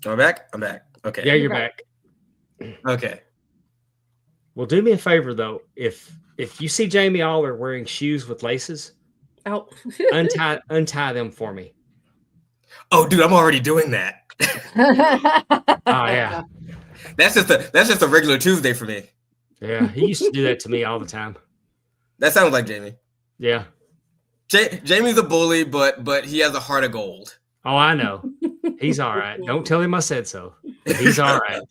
Am I back? I'm back. Okay. Yeah, you're back. Okay. Well, do me a favor though. If you see Jamie Aller wearing shoes with laces, untie them for me. Oh, dude, I'm already doing that. Oh yeah. That's just a regular Tuesday for me. Yeah, he used to do that to me all the time. That sounds like Jamie. Yeah. Jamie's a bully, but he has a heart of gold. Oh, I know. He's all right. Don't tell him I said so. He's all right.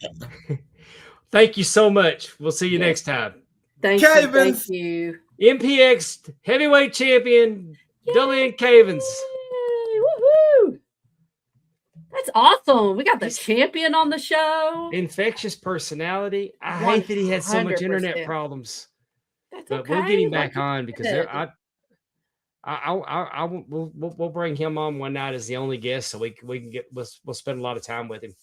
Thank you so much. We'll see you next time. Thank you. MPX Heavyweight Champion, Delynn Cavens. Woohoo! That's awesome. We got the champion on the show. Infectious personality. I hate that he had so much internet problems. That's but okay. we'll get him back on because we'll bring him on one night as the only guest, so we can we'll spend a lot of time with him.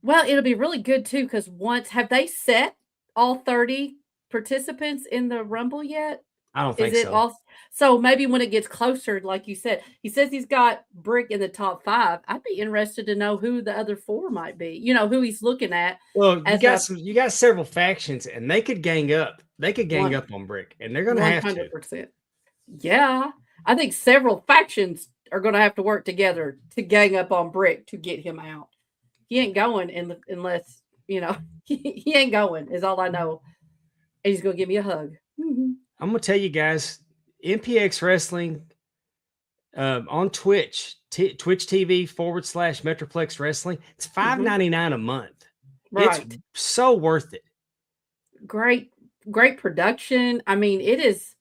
Well, it'll be really good too because have they set all 30 participants in the Rumble yet? I don't think so. So maybe when it gets closer, like you said, he says he's got Brick in the top 5. I'd be interested to know who the other 4 might be. You know, who he's looking at. Well, you got several factions, and they could gang up. They could gang up on Brick, and they're going to have to. 100%. Yeah, I think several factions are going to have to work together to gang up on Brick to get him out. He ain't going unless he ain't going. Is all I know. And he's going to give me a hug. Mm-hmm. I'm going to tell you guys, MPX Wrestling on Twitch, Twitch TV /Metroplex Wrestling. It's $5.99 a month. Right. It's so worth it. Great production. I mean, it is.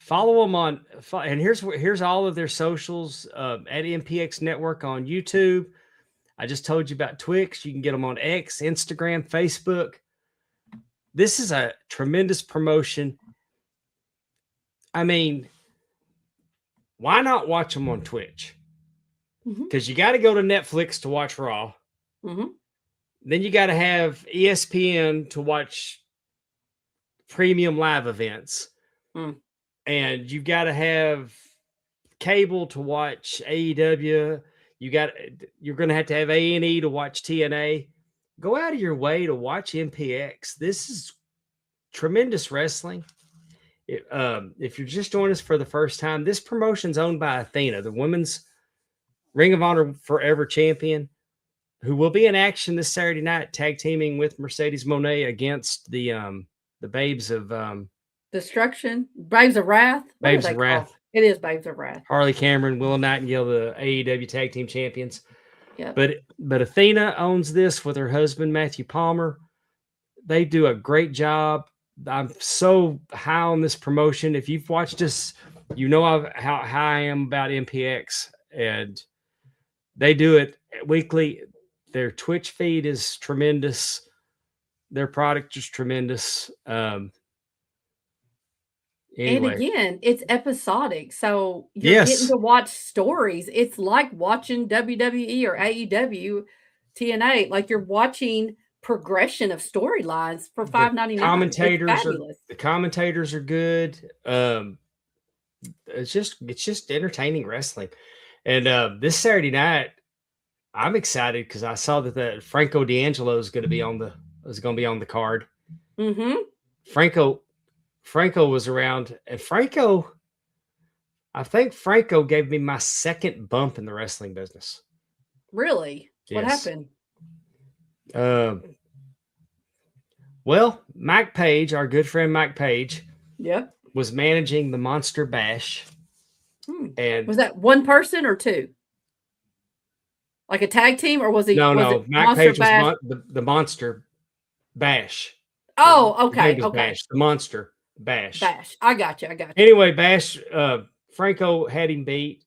Follow them on, and here's all of their socials at MPX Network on YouTube. I just told you about Twix. You can get them on X, Instagram, Facebook. This is a tremendous promotion. I mean, why not watch them on Twitch? Because you got to go to Netflix to watch Raw. Mm-hmm. Then you got to have ESPN to watch premium live events. And you've got to have cable to watch AEW. You're going to have A&E to watch TNA. Go out of your way to watch MPX. This is tremendous wrestling. If you're just joining us for the first time, this promotion's owned by Athena, the women's Ring of Honor Forever champion, who will be in action this Saturday night, tag teaming with Mercedes Moné against the Babes of Destruction, Babes of Wrath. Babes of Wrath. It is Babes of Wrath. Harley Cameron, Willow Nightingale, the AEW tag team champions. Yeah. But Athena owns this with her husband Matthew Palmer. They do a great job. I'm so high on this promotion. If you've watched us, you know how high I am about MPX, and they do it weekly. Their Twitch feed is tremendous. Their product is tremendous. Anyway. And again, it's episodic. So you're getting to watch stories. It's like watching WWE or AEW, TNA. Like you're watching progression of storylines for $5.99. The commentators are good. It's just entertaining wrestling. And this Saturday night, I'm excited because I saw that Franco D'Angelo is going to be on the card. Mm-hmm. Franco was around, and I think Franco gave me my second bump in the wrestling business. Really? What happened? Well, Mike Page, our good friend Mike Page, was managing the Monster Bash. And was that one person or two? Like a tag team, or was he? No. Mike Page was the Monster Bash. Oh, okay. Okay. Bash, the Monster Bash. I got you. Anyway, Bash, Franco had him beat.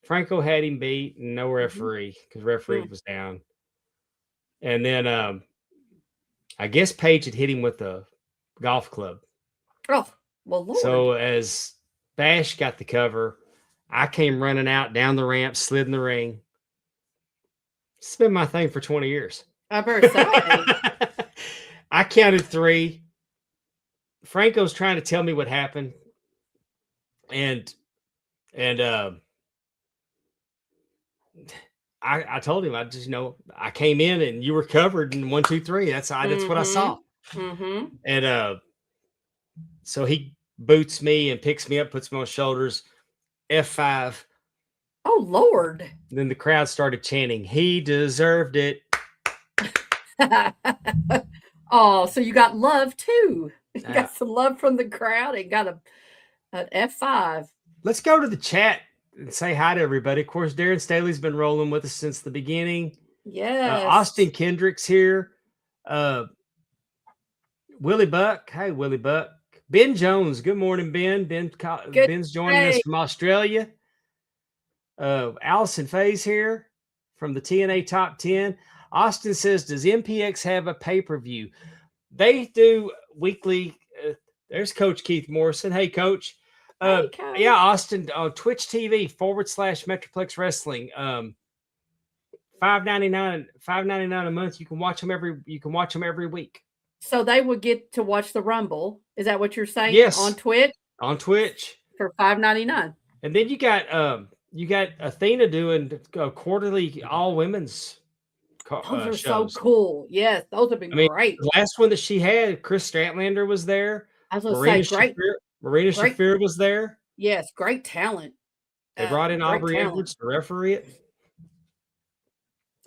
And no referee because referee was down. And then I guess Page had hit him with a golf club. Oh, well, Lord. So as Bash got the cover, I came running out down the ramp, slid in the ring. It's been my thing for 20 years. I better say. I counted 3. Franco's trying to tell me what happened, and I told him, I just, I came in and you were covered in 1, 2, 3. That's what I saw. And so he boots me and picks me up, puts me on his shoulders. F5. Oh Lord! Then the crowd started chanting, "He deserved it." Oh, so you got love too. You got some love from the crowd and got an F5. Let's go to the chat and say hi to everybody. Of course, Darren Staley's been rolling with us since the beginning. Yes. Austin Kendrick's here. Willie Buck. Hey, Willie Buck. Ben Jones. Good morning, Ben. Ben's joining us from Australia. Allison Faye's here from the TNA Top 10. Austin says, does MPX have a pay-per-view? They do weekly. There's Coach Keith Morrison. Hey, Coach. Hey, Coach. Yeah, Austin, on Twitch TV /Metroplex Wrestling. $5.99 a month. You can watch them every week. So they would get to watch the Rumble. Is that what you're saying? Yes. On Twitch? On Twitch. For $5.99. And then you got Athena doing quarterly all women's those are shows. So cool. Yes, those have been great. The last one that she had, Chris Statlander was there. I was going to say, great. Marina Shafir was there. Yes, great talent. They brought in Aubrey Edwards to referee it.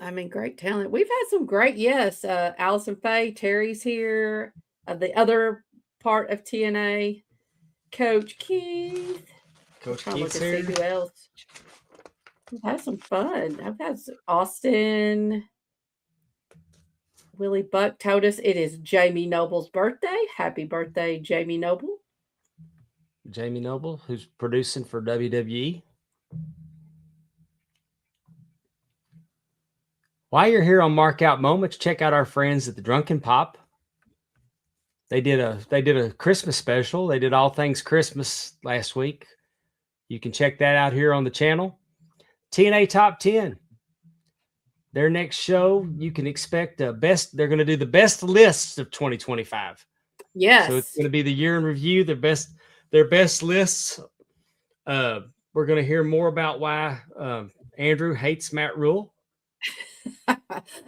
I mean, great talent. We've had some great, Allison Faye, Terry's here. The other part of TNA, Coach Keith. Coach Keith's here. Who else? We've had some fun. I've had Austin. Willie Buck told us it is Jamie Noble's birthday. Happy birthday, Jamie Noble. Jamie Noble, who's producing for WWE. While you're here on Mark Out Moments, check out our friends at the Drunken Pop. They did a Christmas special. They did all things Christmas last week. You can check that out here on the channel. TNA Top 10. Their next show, you can expect they're going to do the best lists of 2025. Yes. So it's going to be the year in review, their best lists. We're going to hear more about why Andrew hates Matt Rule.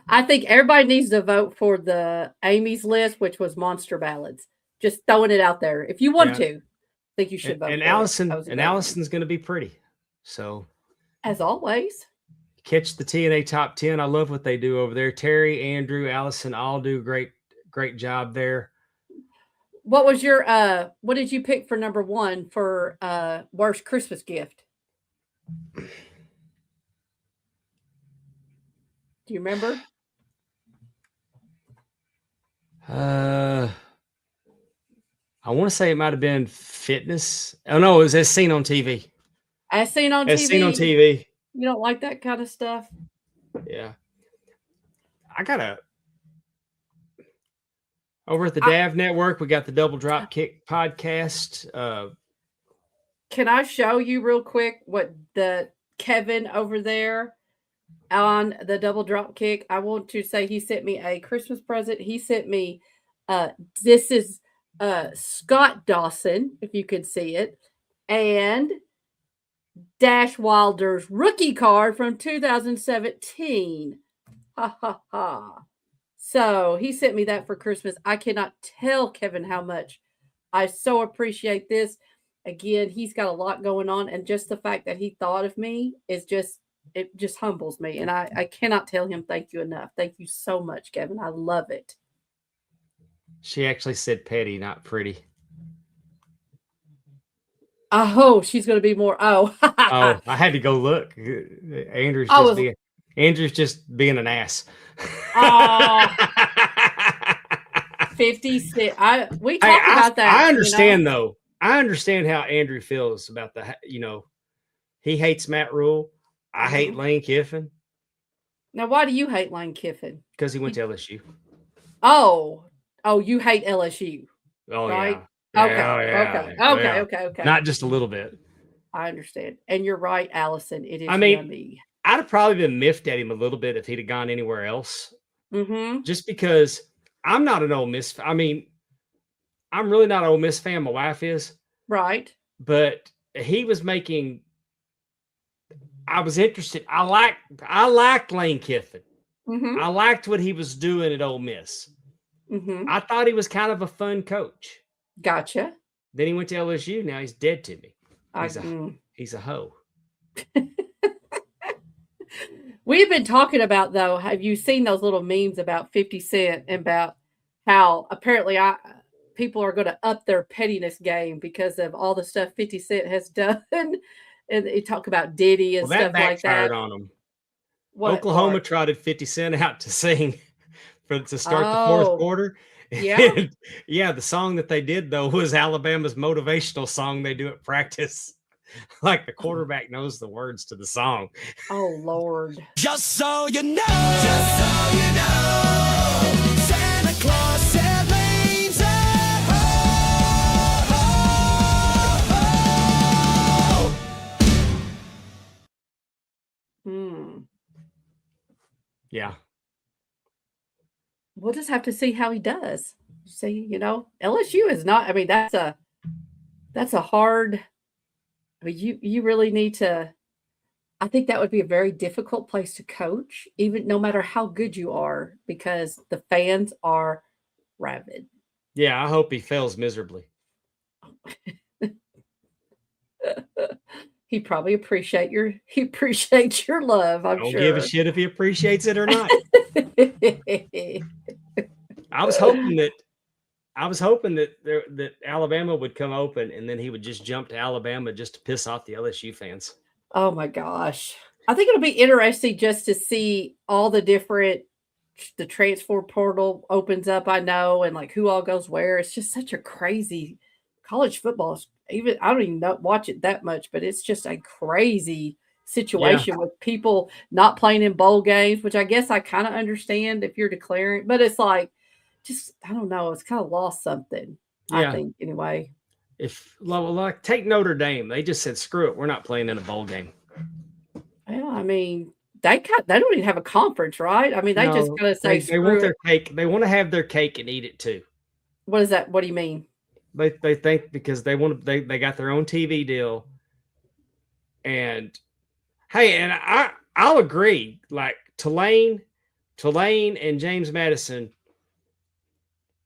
I think everybody needs to vote for the Amy's list, which was Monster Ballads. Just throwing it out there. If you want to, I think you should vote. And Allison's going to be pretty. So, as always, catch the TNA Top 10. I love what they do over there. Terry, Andrew, Allison all do great job there. What was your what did you pick for number 1 for worst Christmas gift? Do you remember? I want to say it might have been fitness. Oh no, it was As Seen on TV. As Seen on TV. As Seen on TV. You don't like that kind of stuff? Yeah. Over at the DAV Network, we got the Double Drop Kick podcast. Can I show you real quick what the Kevin over there on the Double Drop Kick? I want to say he sent me a Christmas present. He sent me this is Scott Dawson, if you could see it, and Dash Wilder's rookie card from 2017. Ha ha ha. So he sent me that for Christmas. I cannot tell Kevin how much I so appreciate this. Again, he's got a lot going on, and just the fact that he thought of me is it just humbles me. And I cannot tell him thank you enough. Thank you so much, Kevin. I love it. She actually said petty, not pretty. Oh, she's going to be more. Oh, I had to go look. Andrew's just being an ass. 56. We talked about that. I understand though. I understand how Andrew feels about he hates Matt Rule. I hate Lane Kiffin. Now, why do you hate Lane Kiffin? Because he went to LSU. Oh, you hate LSU. Oh, right? Yeah. Okay. Not just a little bit. I understand. And you're right, Allison. It is yummy. I'd have probably been miffed at him a little bit if he'd have gone anywhere else. Mm-hmm. Just because I'm not an Ole Miss. I mean, I'm really not an Ole Miss fan. My wife is. Right. But he was making. I was interested. I liked Lane Kiffin. Mm-hmm. I liked what he was doing at Ole Miss. Mm-hmm. I thought he was kind of a fun coach. Gotcha. Then he went to LSU. Now he's dead to me. He's a hoe. We've been talking about, though, have you seen those little memes about 50 Cent and about how apparently people are going to up their pettiness game because of all the stuff 50 Cent has done? And they talk about Diddy and stuff like that. Backfired on him. Oklahoma trotted 50 Cent out to sing to start the fourth quarter. Yeah. Yeah, the song that they did, though, was Alabama's motivational song they do at practice. Like the quarterback knows the words to the song. Oh, Lord. Just so you know, Santa Claus said lanes Yeah. We'll just have to see how he does. See, LSU is not, I mean, that's a hard, I mean, you really need to, I think that would be a very difficult place to coach, even no matter how good you are, because the fans are rabid. Yeah, I hope he fails miserably. He probably appreciates your love, I'm sure. Don't give a shit if he appreciates it or not. I was hoping that Alabama would come open and then he would just jump to Alabama just to piss off the LSU fans. Oh my gosh. I think it'll be interesting just to see all the transfer portal opens up, I know, and like who all goes where. It's just such a crazy college football. Even I don't even watch it that much, but it's just a crazy situation with people not playing in bowl games, which I guess I kind of understand if you're declaring, but it's like, just, I don't know. It's kind of lost something, I think, anyway. Like take Notre Dame. They just said, screw it. We're not playing in a bowl game. Well, I mean, they don't even have a conference, right? I mean, they just kind of say, they want their cake. They want to have their cake and eat it too. What is that? What do you mean? They think because they got their own TV deal. And hey, and I'll agree. Like Tulane and James Madison,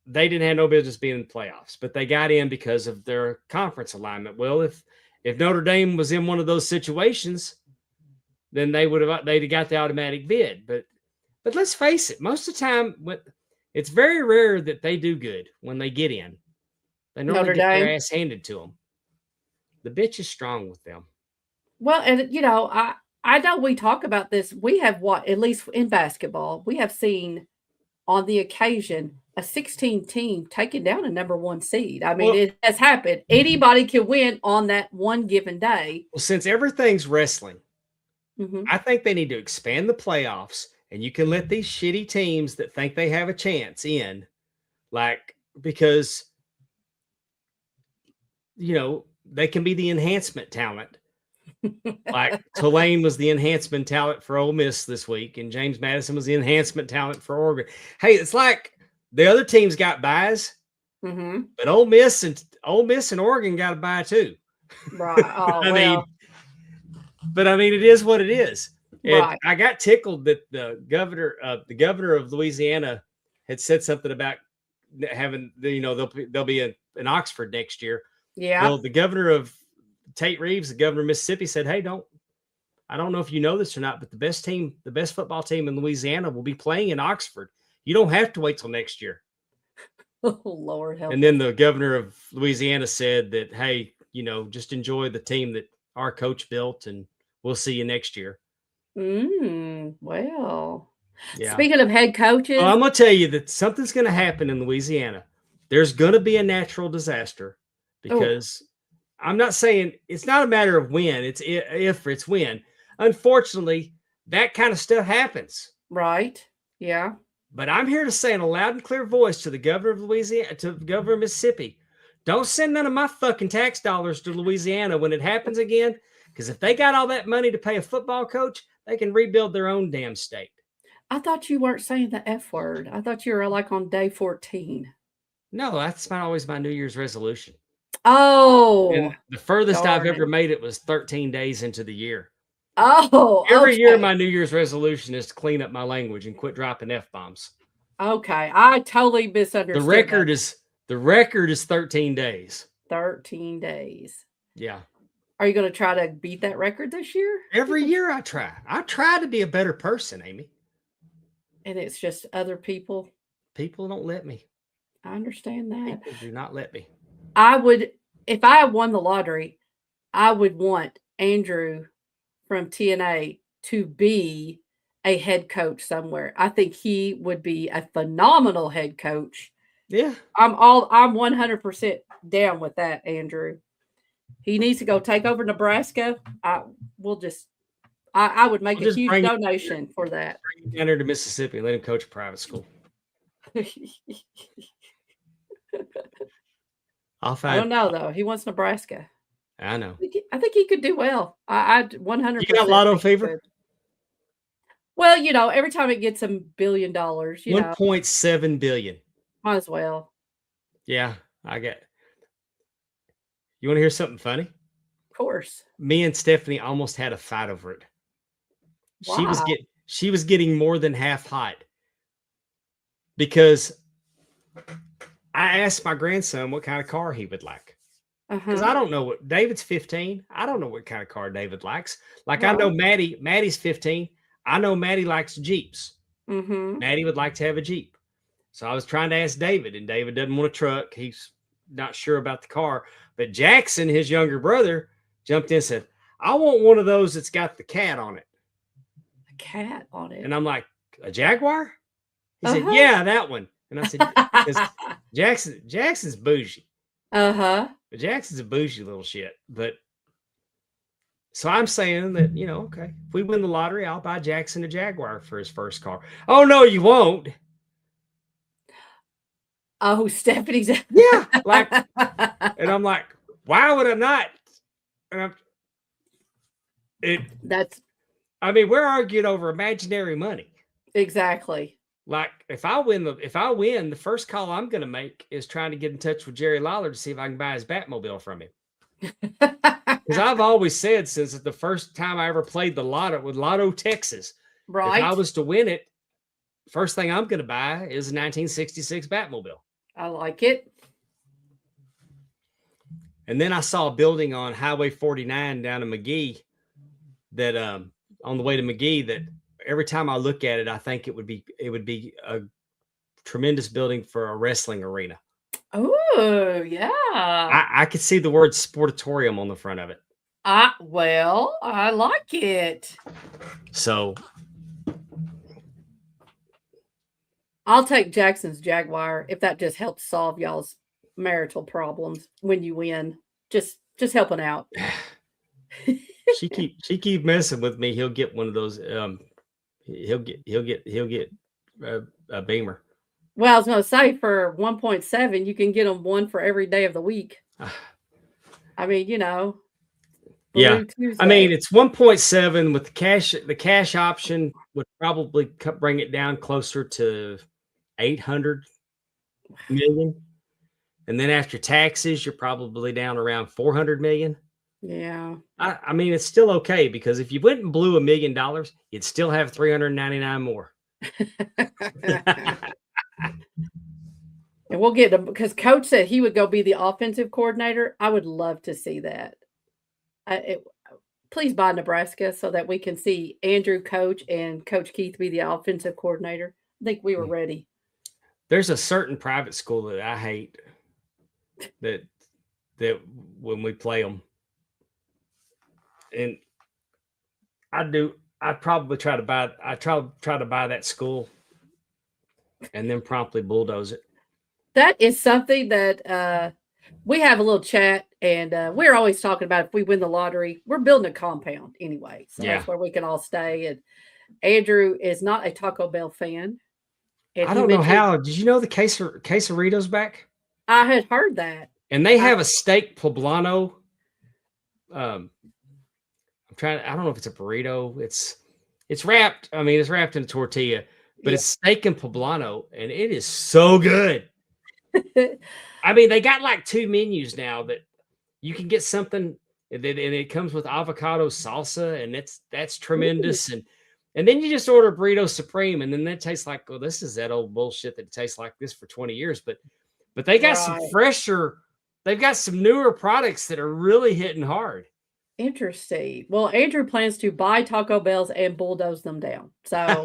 they didn't have no business being in the playoffs, but they got in because of their conference alignment. Well, if Notre Dame was in one of those situations, then they'd have got the automatic bid. But let's face it, most of the time, it's very rare that they do good when they get in. They normally get their ass handed to them. The bitch is strong with them. Well, and I know we talk about this. We have at least in basketball, we have seen on the occasion a 16 team taking down a number 1 seed. I mean, it has happened. Anybody can win on that one given day. Well, since everything's wrestling, mm-hmm. I think they need to expand the playoffs, and you can let these shitty teams that think they have a chance in, because they can be the enhancement talent. Like Tulane was the enhancement talent for Ole Miss this week, and James Madison was the enhancement talent for Oregon. Hey, it's like the other teams got buys, mm-hmm. but Ole Miss and Oregon got a buy too. Right. Oh, I mean, it is what it is. And right. I got tickled that the governor of Louisiana had said something about having they'll be in Oxford next year. Yeah. Well, the governor of Tate Reeves, the governor of Mississippi, said, "Hey, I don't know if you know this or not, but the best football team in Louisiana will be playing in Oxford. You don't have to wait till next year." Oh, Lord help. And then the governor of Louisiana said that, "Hey, just enjoy the team that our coach built, and we'll see you next year." Well, yeah. Speaking of head coaches, well, I'm going to tell you that something's going to happen in Louisiana. There's going to be a natural disaster because I'm not saying it's not a matter of when, it's if, it's when. Unfortunately, that kind of stuff happens. Right. Yeah. But I'm here to say in a loud and clear voice to the governor of Louisiana, to the governor of Mississippi, don't send none of my fucking tax dollars to Louisiana when it happens again. Because if they got all that money to pay a football coach, they can rebuild their own damn state. I thought you weren't saying the F word. I thought you were like on day 14. No, that's not always my New Year's resolution. Oh, and the furthest I've darn ever it. made it was 13 days into the year. Oh, Every year, okay. my New Year's resolution is to clean up my language and quit dropping F-bombs. Okay, I totally misunderstood. The record is 13 days. 13 days. Yeah. Are you going to try to beat that record this year? Every year I try. I try to be a better person, Amy. And it's just other people. People don't let me. I understand that. People do not let me. I would, if I won the lottery, I would want Andrew from TNA to be a head coach somewhere. I think he would be a phenomenal head coach. Yeah. I'm 100% down with that, Andrew. He needs to go take over Nebraska. I would make a huge donation for that. Bring him down here to Mississippi and let him coach a private school. I don't know though. He wants Nebraska. I know. I think he could do well. I 100%. You got lotto fever? Well, every time it gets $1 billion, 1.7 billion. Might as well. Yeah, I get. You want to hear something funny? Of course. Me and Stephanie almost had a fight over it. Wow. She was getting more than half hot because I asked my grandson what kind of car he would like. Because I don't know what David's 15. I don't know what kind of car David likes. Like I know Maddie's 15. I know Maddie likes Jeeps. Maddie would like to have a Jeep. So I was trying to ask David, and David doesn't want a truck. He's not sure about the car. But Jackson, his younger brother, jumped in and said, I want one of those that's got the cat on it. A cat on it. And I'm like, a Jaguar? He said, yeah, that one. And I said, because Jackson's bougie. But Jackson's a bougie little shit. But so I'm saying that, okay, if we win the lottery, I'll buy Jackson a Jaguar for his first car. Oh, no, you won't. Oh, Stephanie's. Yeah. And I'm like, why would I not? And we're arguing over imaginary money. Exactly. Like if I win, the first call I'm going to make is trying to get in touch with Jerry Lawler to see if I can buy his Batmobile from him. Because I've always said since the first time I ever played the lotto with Lotto Texas, right? If I was to win it, first thing I'm going to buy is a 1966 Batmobile. I like it. And then I saw a building on Highway 49 down in McGee that on the way to McGee that every time I look at it, I think it would be a tremendous building for a wrestling arena. Oh, yeah. I could see the word sportatorium on the front of it. I like it. So I'll take Jackson's Jaguar if that just helps solve y'all's marital problems when you win. Just helping out. she keep messing with me. He'll get one of those. He'll get a Beamer. Well, I was going to say for 1.7, you can get them one for every day of the week. I mean, Yeah. Tuesday. I mean, it's 1.7 with the cash option would probably bring it down closer to 800 million. And then after taxes, you're probably down around 400 million. Yeah. I mean, it's still okay because if you went and blew $1 million, you'd still have 399 more. And we'll get him because Coach said he would go be the offensive coordinator. I would love to see that. Please buy Nebraska so that we can see Andrew coach and Coach Keith be the offensive coordinator. I think we were ready. There's a certain private school that I hate that when we play them. And I'd probably try to buy that school and then promptly bulldoze it. That is something that we have a little chat, and we're always talking about if we win the lottery, we're building a compound anyway. So that's where we can all stay. And Andrew is not a Taco Bell fan. I don't know how. Did you know the quesarito's back? I had heard that. And they have a steak poblano. I don't know if it's a burrito. It's wrapped. I mean, it's wrapped in a tortilla, but it's steak and poblano, and it is so good. I mean, they got like 2 menus now that you can get something and it comes with avocado salsa, and that's tremendous. And then you just order burrito supreme, and then that tastes like, well, this is that old bullshit that tastes like this for 20 years. But they got some fresher, they've got some newer products that are really hitting hard. Interesting. Well, Andrew plans to buy Taco Bells and bulldoze them down. So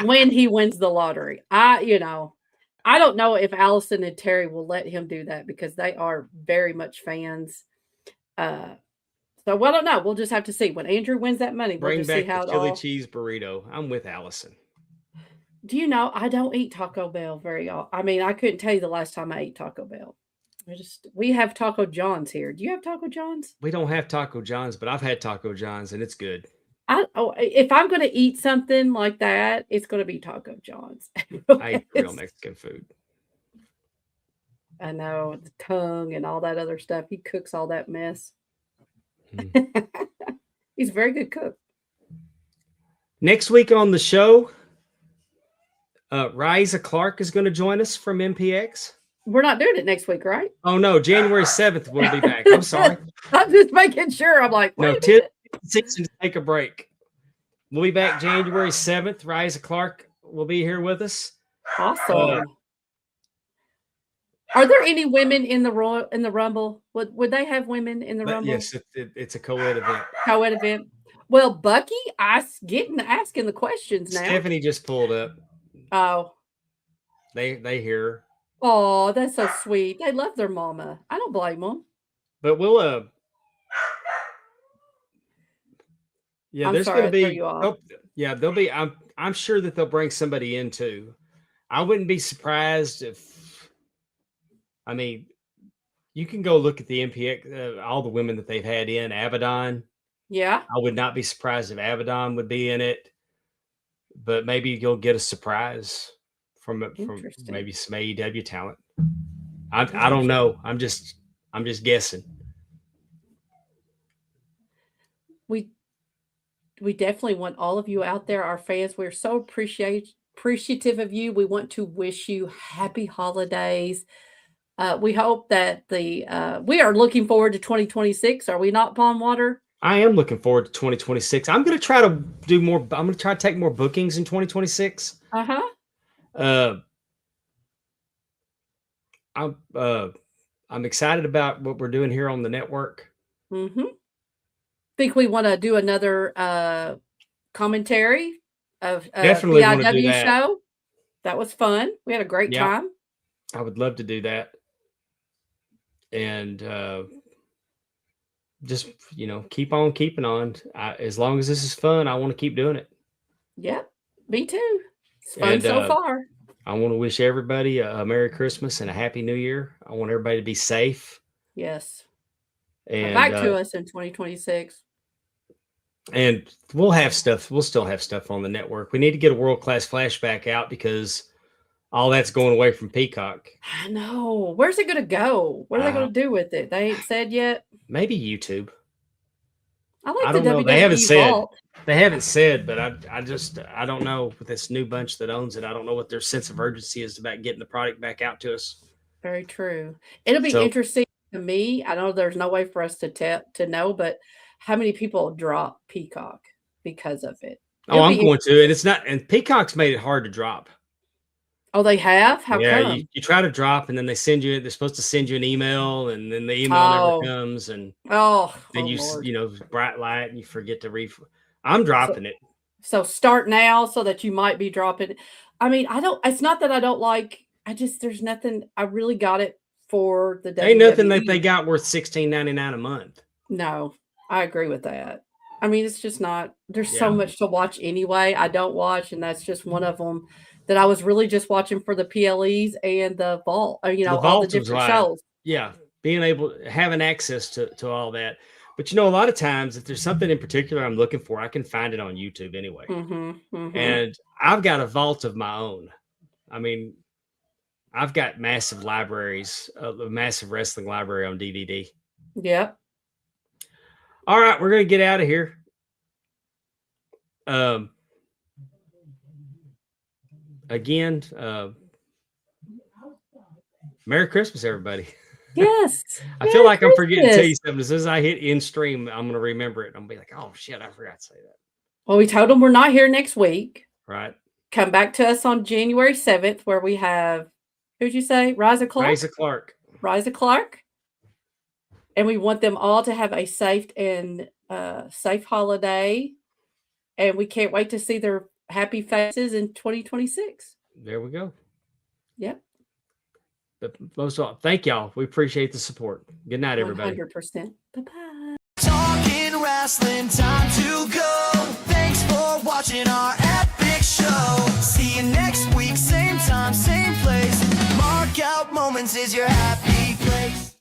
when he wins the lottery, I don't know if Allison and Terry will let him do that because they are very much fans. So I don't know. We'll just have to see when Andrew wins that money. We'll just see how the chili cheese burrito. I'm with Allison. Do you know I don't eat Taco Bell very often? I mean, I couldn't tell you the last time I ate Taco Bell. We have Taco John's here. Do you have Taco John's? We don't have Taco John's, but I've had Taco John's and it's good. If I'm going to eat something like that, it's going to be Taco John's. I eat real Mexican food. I know, the tongue and all that other stuff. He cooks all that mess. He's a very good cook. Next week on the show, Riza Clark is going to join us from MPX. We're not doing it next week, right? Oh no, January 7th we'll be back. I'm sorry. I'm just making sure. I'm like, no, season take a break. We'll be back January 7th. Riza Clark will be here with us. Awesome. Are there any women in the Rumble? Would they have women in the Rumble? Yes, it's a co-ed event. Co-ed event. Well, Bucky, asking the questions now. Stephanie just pulled up. Oh, they hear her. Oh, that's so sweet. They love their mama. I don't blame them. But we'll yeah, there's going to be there'll be I'm sure that they'll bring somebody in too. I wouldn't be surprised if, I mean, you can go look at the MPX, all the women that they've had in. Abaddon. Yeah. I would not be surprised if Abaddon would be in it, but maybe you'll get a surprise from maybe some AEW talent. I don't know. I'm just guessing. We definitely want all of you out there, our fans. We're so appreciative of you. We want to wish you happy holidays. We hope that we are looking forward to 2026. Are we not, Pondwater? I am looking forward to 2026. I'm going to try to do more. I'm going to try to take more bookings in 2026. I'm excited about what we're doing here on the network. Think we want to do another commentary of definitely the want to do IW that. show. That was fun. We had a great time. I would love to do that. And just, keep on keeping on. As long as this is fun, I want to keep doing it. Yep, me too. It's fun so far. I want to wish everybody a Merry Christmas and a Happy New Year. I want everybody to be safe. Yes. And back to us in 2026. And we'll still have stuff on the network. We need to get a world-class flashback out because all that's going away from Peacock. I know. Where's it going to go? What are they going to do with it? They ain't said yet. Maybe YouTube. I don't know. WWE They haven't Vault. said. They haven't said, but I don't know with this new bunch that owns it. I don't know what their sense of urgency is about getting the product back out to us. Very true. It'll be interesting to me. I know there's no way for us to know, but how many people drop Peacock because of it? I'm going to, and it's not. And Peacock's made it hard to drop. Oh, they have? How come? You try to drop, and then they're supposed to send you an email, and then the email never comes, and then bright light, and you forget to refresh. I'm dropping it. So start now, so that you might be dropping. I mean, it's not that I don't like. There's nothing. I really got it for the WWE. Ain't nothing that they got worth $16.99 a month. No, I agree with that. I mean, it's just not. There's so much to watch anyway. I don't watch, and that's just one of them. That I was really just watching for the PLEs and the Vault, all the different shows. Yeah, having access to all that. But a lot of times, if there's something in particular I'm looking for, I can find it on YouTube anyway. And I've got a vault of my own. I mean, I've got massive libraries, a massive wrestling library on DVD. Yep. All right, we're going to get out of here. Again, Merry Christmas, everybody. Yes. I feel like I'm forgetting to tell you something. As soon as I hit in stream, I'm going to remember it. I'm going to be like, oh, shit, I forgot to say that. Well, we told them we're not here next week. Right. Come back to us on January 7th, where we have, who'd you say? Riza Clark. Riza Clark. And we want them all to have a safe holiday. And we can't wait to see their happy faces in 2026. There we go. Yep. But most of all, thank y'all. We appreciate the support. Good night, everybody. 100%. Bye-bye. Talking wrestling, time to go. Thanks for watching our epic show. See you next week, same time, same place. Mark out moments is your happy place.